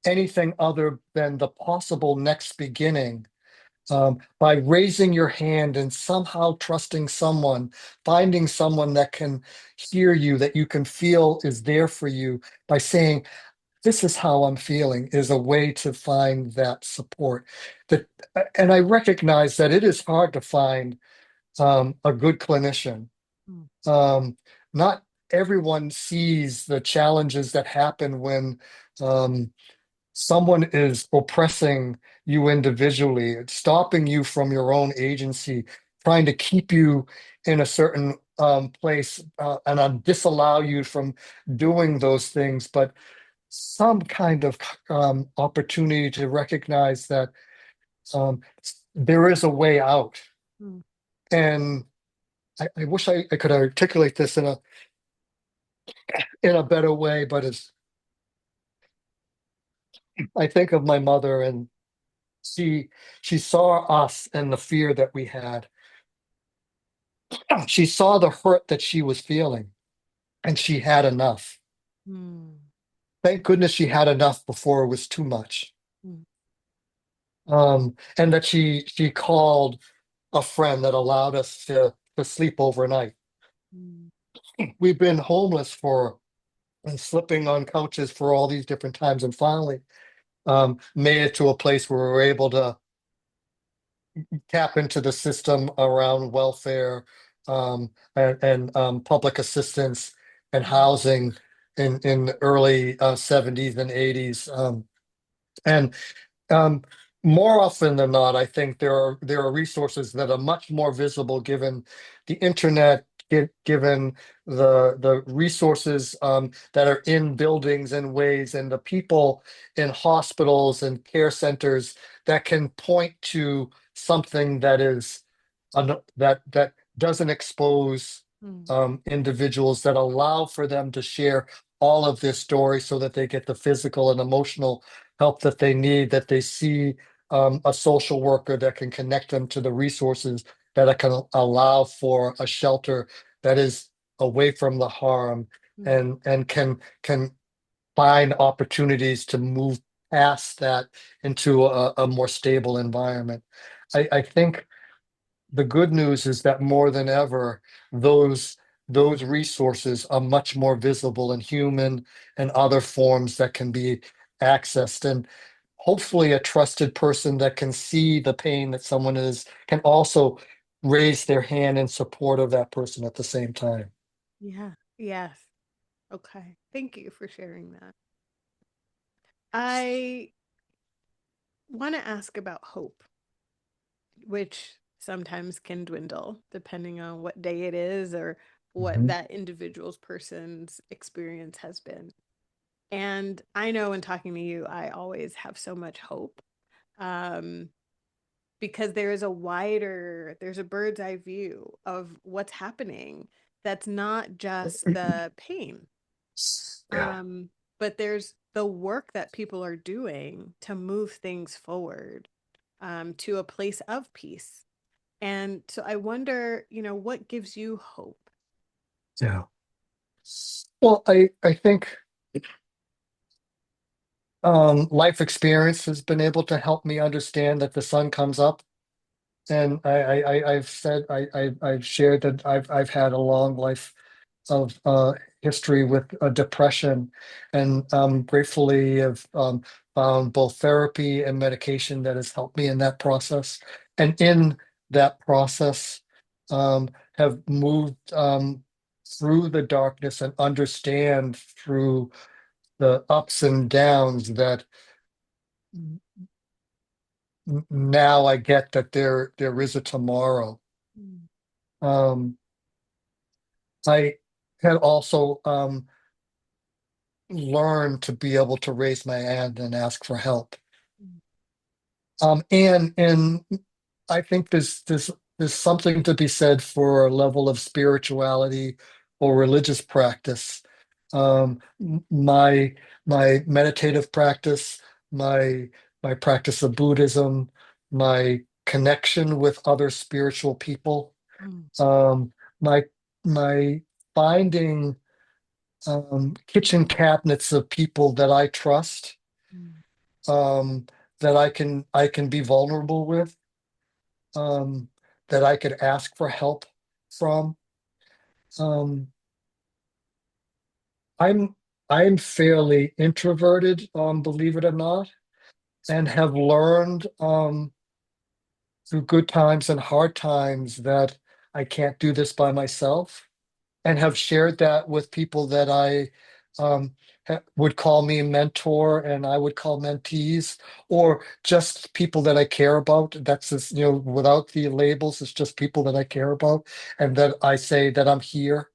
anything other than the possible next beginning, by raising your hand and somehow trusting someone, finding someone that can hear you, that you can feel is there for you, by saying, this is how I'm feeling, is a way to find that support. That, and I recognize that it is hard to find a good clinician. Mm. Um, Not everyone sees the challenges that happen when um, someone is oppressing you individually, it's stopping you from your own agency, trying to keep you in a certain place and disallow you from doing those things. But some kind of opportunity to recognize that um, there is a way out. Mm. And I wish I could articulate this in a better way, but as I think of my mother, and she she saw us and the fear that we had. She saw the hurt that she was feeling, and she had enough. Mm. Thank goodness she had enough before it was too much. Mm. And that she called a friend that allowed us to sleep overnight. Mm. We've been homeless for and slipping on couches for all these different times, and finally made it to a place where we were able to tap into the system around welfare and public assistance and Mm. housing in the early 70s and 80s. And um, More often than not, I think there are resources that are much more visible given the internet, given the resources that are in buildings and ways, and the people in hospitals and care centers that can point to something that is that doesn't expose Mm. individuals, that allow for them to share all of their stories so that they get the physical and emotional help that they need, that they see a social worker that can connect them to the resources that can allow for a shelter that is away from the harm, Mm. and can find opportunities to move past that into a more stable environment. I think the good news is that more than ever, those those resources are much more visible in human and other forms that can be accessed. And hopefully a trusted person that can see the pain that someone is can also raise their hand in support of that person at the same time. Yeah. Yes. Okay. Thank you for sharing that. I want to ask about hope, which sometimes can dwindle depending on what day it is or what Mhm. that individual's person's experience has been. And I know in talking to you, I always have so much hope um, because there's a bird's eye view of what's happening. That's not just the pain, Yeah. um, but there's the work that people are doing to move things forward to a place of peace. And so I wonder, what gives you hope? Yeah. Well, I think life experience has been able to help me understand that the sun comes up. And I've said I've shared that I've had a long life of history with depression, and gratefully have found both therapy and medication that has helped me in that process. And in that process, have moved through the darkness and understand through the ups and downs that now I get that there is a tomorrow. Um, I had also learned to be able to raise my hand and ask for help. And I think there's something to be said for a level of spirituality or religious practice. My meditative practice, my my practice of Buddhism, my connection with other spiritual people, Mm, um, my my finding kitchen cabinets of people that I trust, mm, um, that I can be vulnerable with, um, that I could ask for help from. Um, I'm I'm fairly introverted, believe it or not, and have learned through good times and hard times that I can't do this by myself, and have shared that with people that I um, would call me mentor and I would call mentees, or just people that I care about. That's just, without the labels, it's just people that I care about, and that I say that I'm here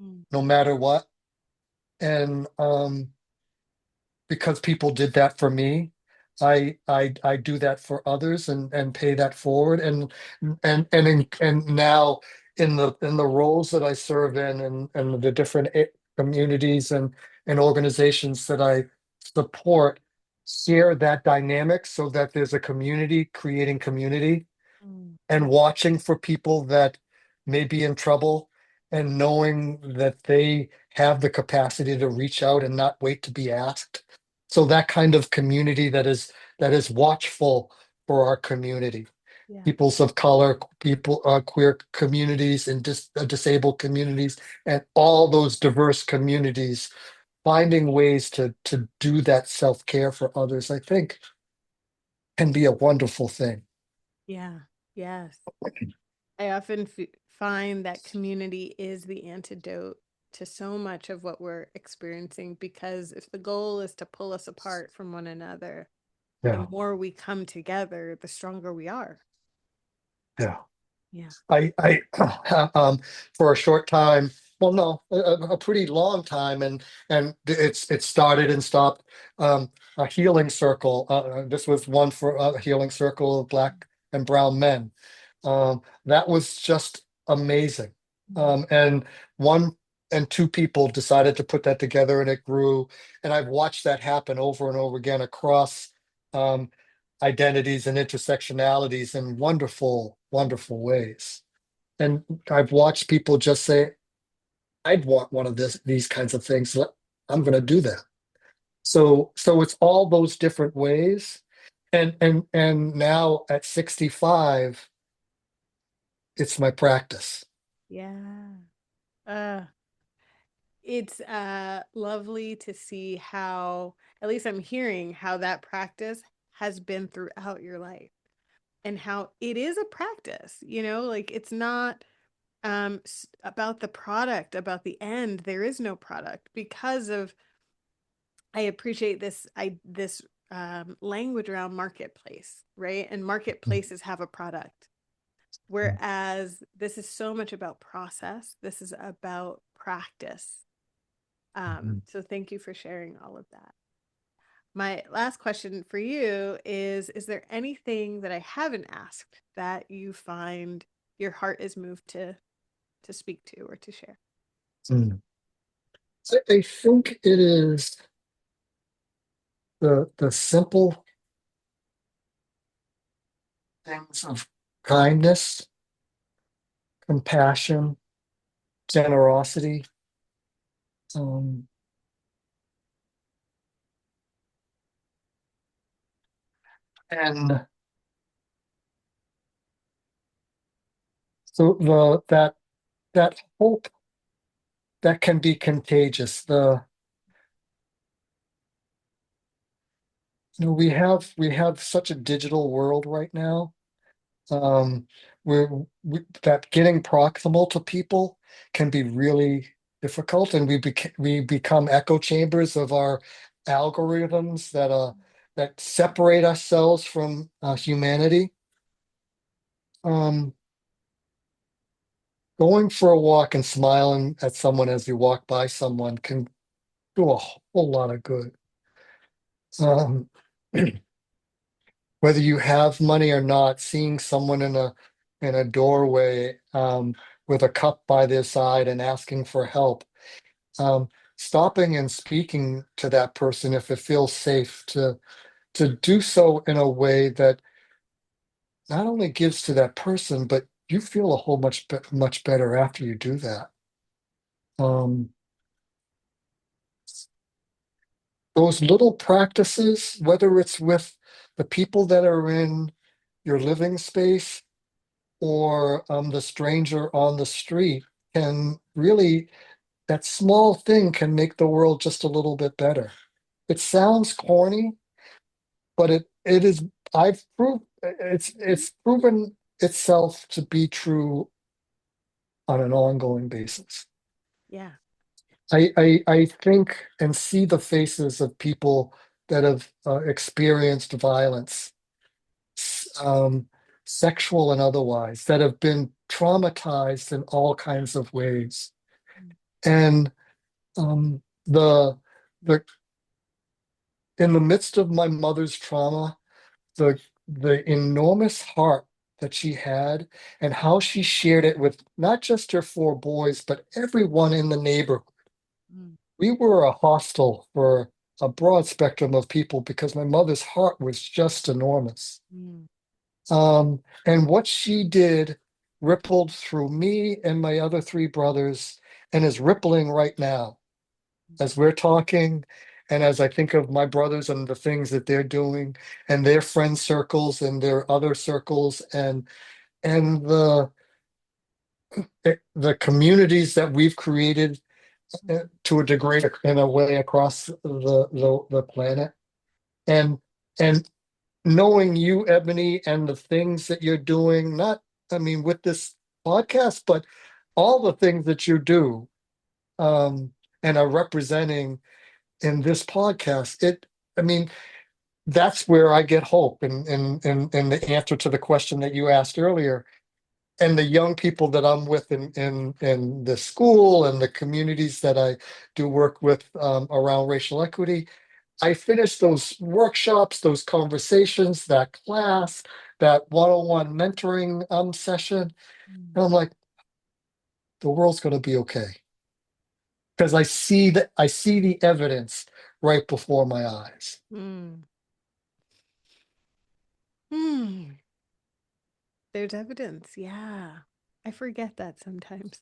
mm. no matter what. And because people did that for me, I do that for others, and pay that forward. And now in the roles that I serve in, and the different communities and organizations that I support, share that dynamic so that there's a community creating community, Mm, and watching for people that may be in trouble, and knowing that they have the capacity to reach out and not wait to be asked. So that kind of community that is watchful for our community, yeah, peoples of color, people, queer communities, and disabled communities, and all those diverse communities, finding ways to do that self-care for others, I think can be a wonderful thing. yeah, yes. I often find that community is the antidote to so much of what we're experiencing because if the goal is to pull us apart from one another, the Yeah, more we come together, the stronger we are. yeah. Yeah. I for a short time, well, no, a pretty long time, and it started and stopped. A healing circle. This was one for a healing circle of Black and brown men. That was just amazing. Mm, And one and two people decided to put that together, and it grew. And I've watched that happen over and over again across um, identities and intersectionalities in wonderful, wonderful ways. And I've watched people just say, I'd want one of these kinds of things. I'm going to do that. So it's all those different ways. And now at 65, it's my practice. yeah. Uh, it's lovely to see how, at least I'm hearing how that practice has been throughout your life and how it is a practice, like it's not about the product, about the end. There is no product because of I appreciate this language around marketplace, right? And marketplaces have a product. Whereas this is so much about process. This is about practice. So thank you for sharing all of that. My last question for you is there anything that I haven't asked that you find your heart is moved to speak to or to share? Mm. I think it is the simple things of kindness, compassion, generosity, um, and so that hope that can be contagious. We have such a digital world right now, where that getting proximal to people can be really difficult, and we become echo chambers of our algorithms that separate ourselves from humanity. Um, going for a walk and smiling at someone as you walk by someone can do a whole lot of good. Um, whether you have money or not, seeing someone in a doorway with a cup by their side and asking for help, um, stopping and speaking to that person if it feels safe to do so in a way that not only gives to that person, but you feel a whole much better after you do that. Um, those little practices, whether it's with the people that are in your living space or the stranger on the street, can really, that small thing can make the world just a little bit better. It sounds corny, but it is, I've proved it's proven itself to be true on an ongoing basis. Yeah. I think and see the faces of people that have experienced violence, um, sexual and otherwise, that have been traumatized in all kinds of ways. And um, the the in the midst of my mother's trauma, the enormous heart that she had and how she shared it with not just her four boys, but everyone in the neighborhood. Mm, We were a hostel for a broad spectrum of people because my mother's heart was just enormous. mm, And what she did rippled through me and my other three brothers and is rippling right now as we're talking. And as I think of my brothers and the things that they're doing and their friend circles and their other circles and the communities that we've created to a degree in a way across the planet. And and knowing you, Ebony, and the things that you're doing, not, I mean, with this podcast, but all the things that you do um, and are representing in this podcast, I mean, that's where I get hope. And the answer to the question that you asked earlier, and the young people that I'm with in the school and the communities that I do work with around racial equity, I finished those workshops, those conversations, that class, that one-on-one mentoring session, mm, and I'm like, the world's going to be okay because I see the evidence right before my eyes. mm, mm. There's evidence. Yeah. I forget that sometimes.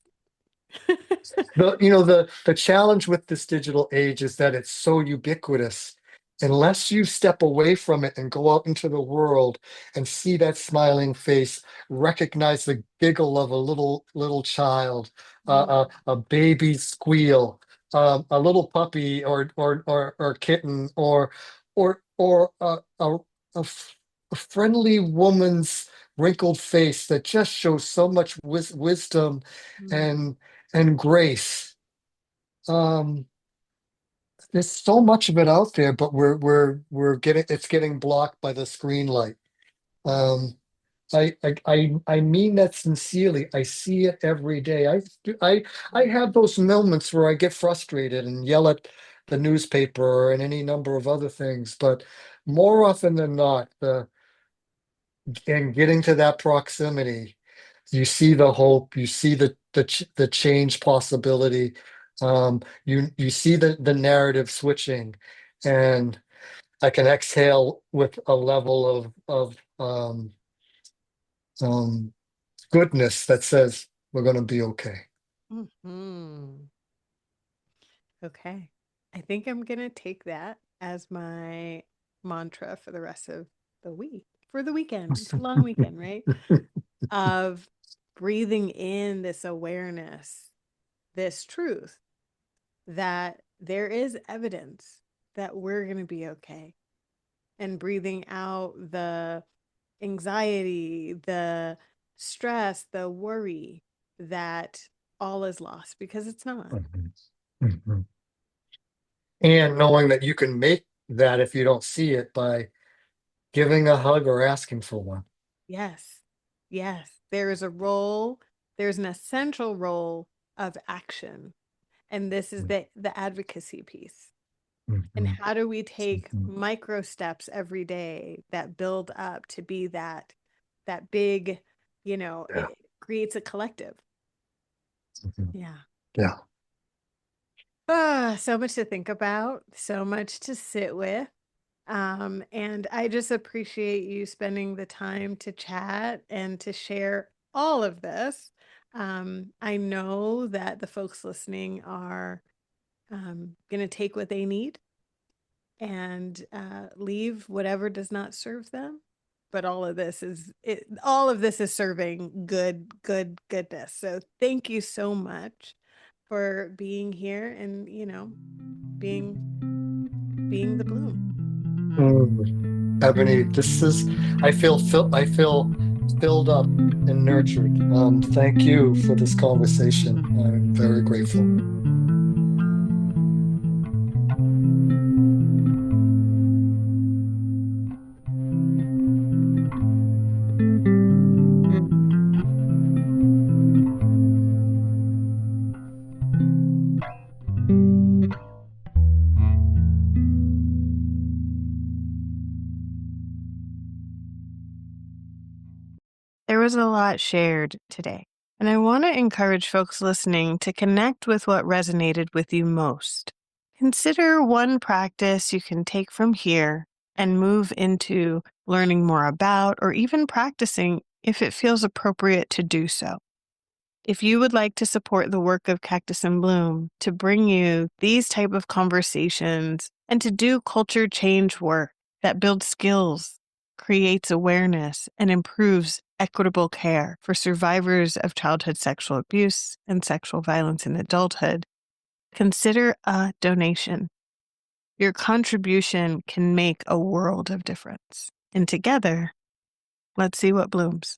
The challenge with this digital age is that it's so ubiquitous. Unless you step away from it and go out into the world and see that smiling face, recognize the giggle of a little child, Mm, a baby squeal, a little puppy or kitten, or a friendly woman's wrinkled face that just shows so much wisdom mm, and and grace. Um, there's so much of it out there, but we're getting it's getting blocked by the screen light. mm, Um, I mean that sincerely. I see it every day. I mm, have those moments where I get frustrated and yell at the newspaper and any number of other things, but more often than not, the and getting to that proximity, you see the hope, you see the change possibility, you see the narrative switching, and I can exhale with a level of goodness that says we're going to be okay. mhm. Okay. I think I'm gonna take that as my mantra for the rest of the week. For the weekend. It's a long weekend, right? Of breathing in this awareness, this truth that there is evidence that we're going to be okay. And breathing out the anxiety, the stress, the worry that all is lost because it's not. Mhm. Mhm. And knowing that you can make that if you don't see it by giving a hug or asking for one. Yes. Yes. There is a role there's an essential role of action. And this is the advocacy piece. And Mhm. how do we take Mhm. micro steps every day that build up to be that big, Yeah. it creates a collective. Mhm. Yeah. Yeah. Ah, so much to think about, so much to sit with. And I just appreciate you spending the time to chat and to share all of this. I know that the folks listening are going to take what they need and leave whatever does not serve them. But all of this is serving goodness. So thank you so much for being here and being being the bloom. Ebony, I feel filled up and nurtured. Thank you for this conversation. I'm very grateful. There was a lot shared today, and I want to encourage folks listening to connect with what resonated with you most. Consider one practice you can take from here and move into learning more about or even practicing if it feels appropriate to do so. If you would like to support the work of Cactus and Bloom to bring you these type of conversations and to do culture change work that builds skills, creates awareness, and improves equitable care for survivors of childhood sexual abuse and sexual violence in adulthood, consider a donation. Your contribution can make a world of difference. And together, let's see what blooms.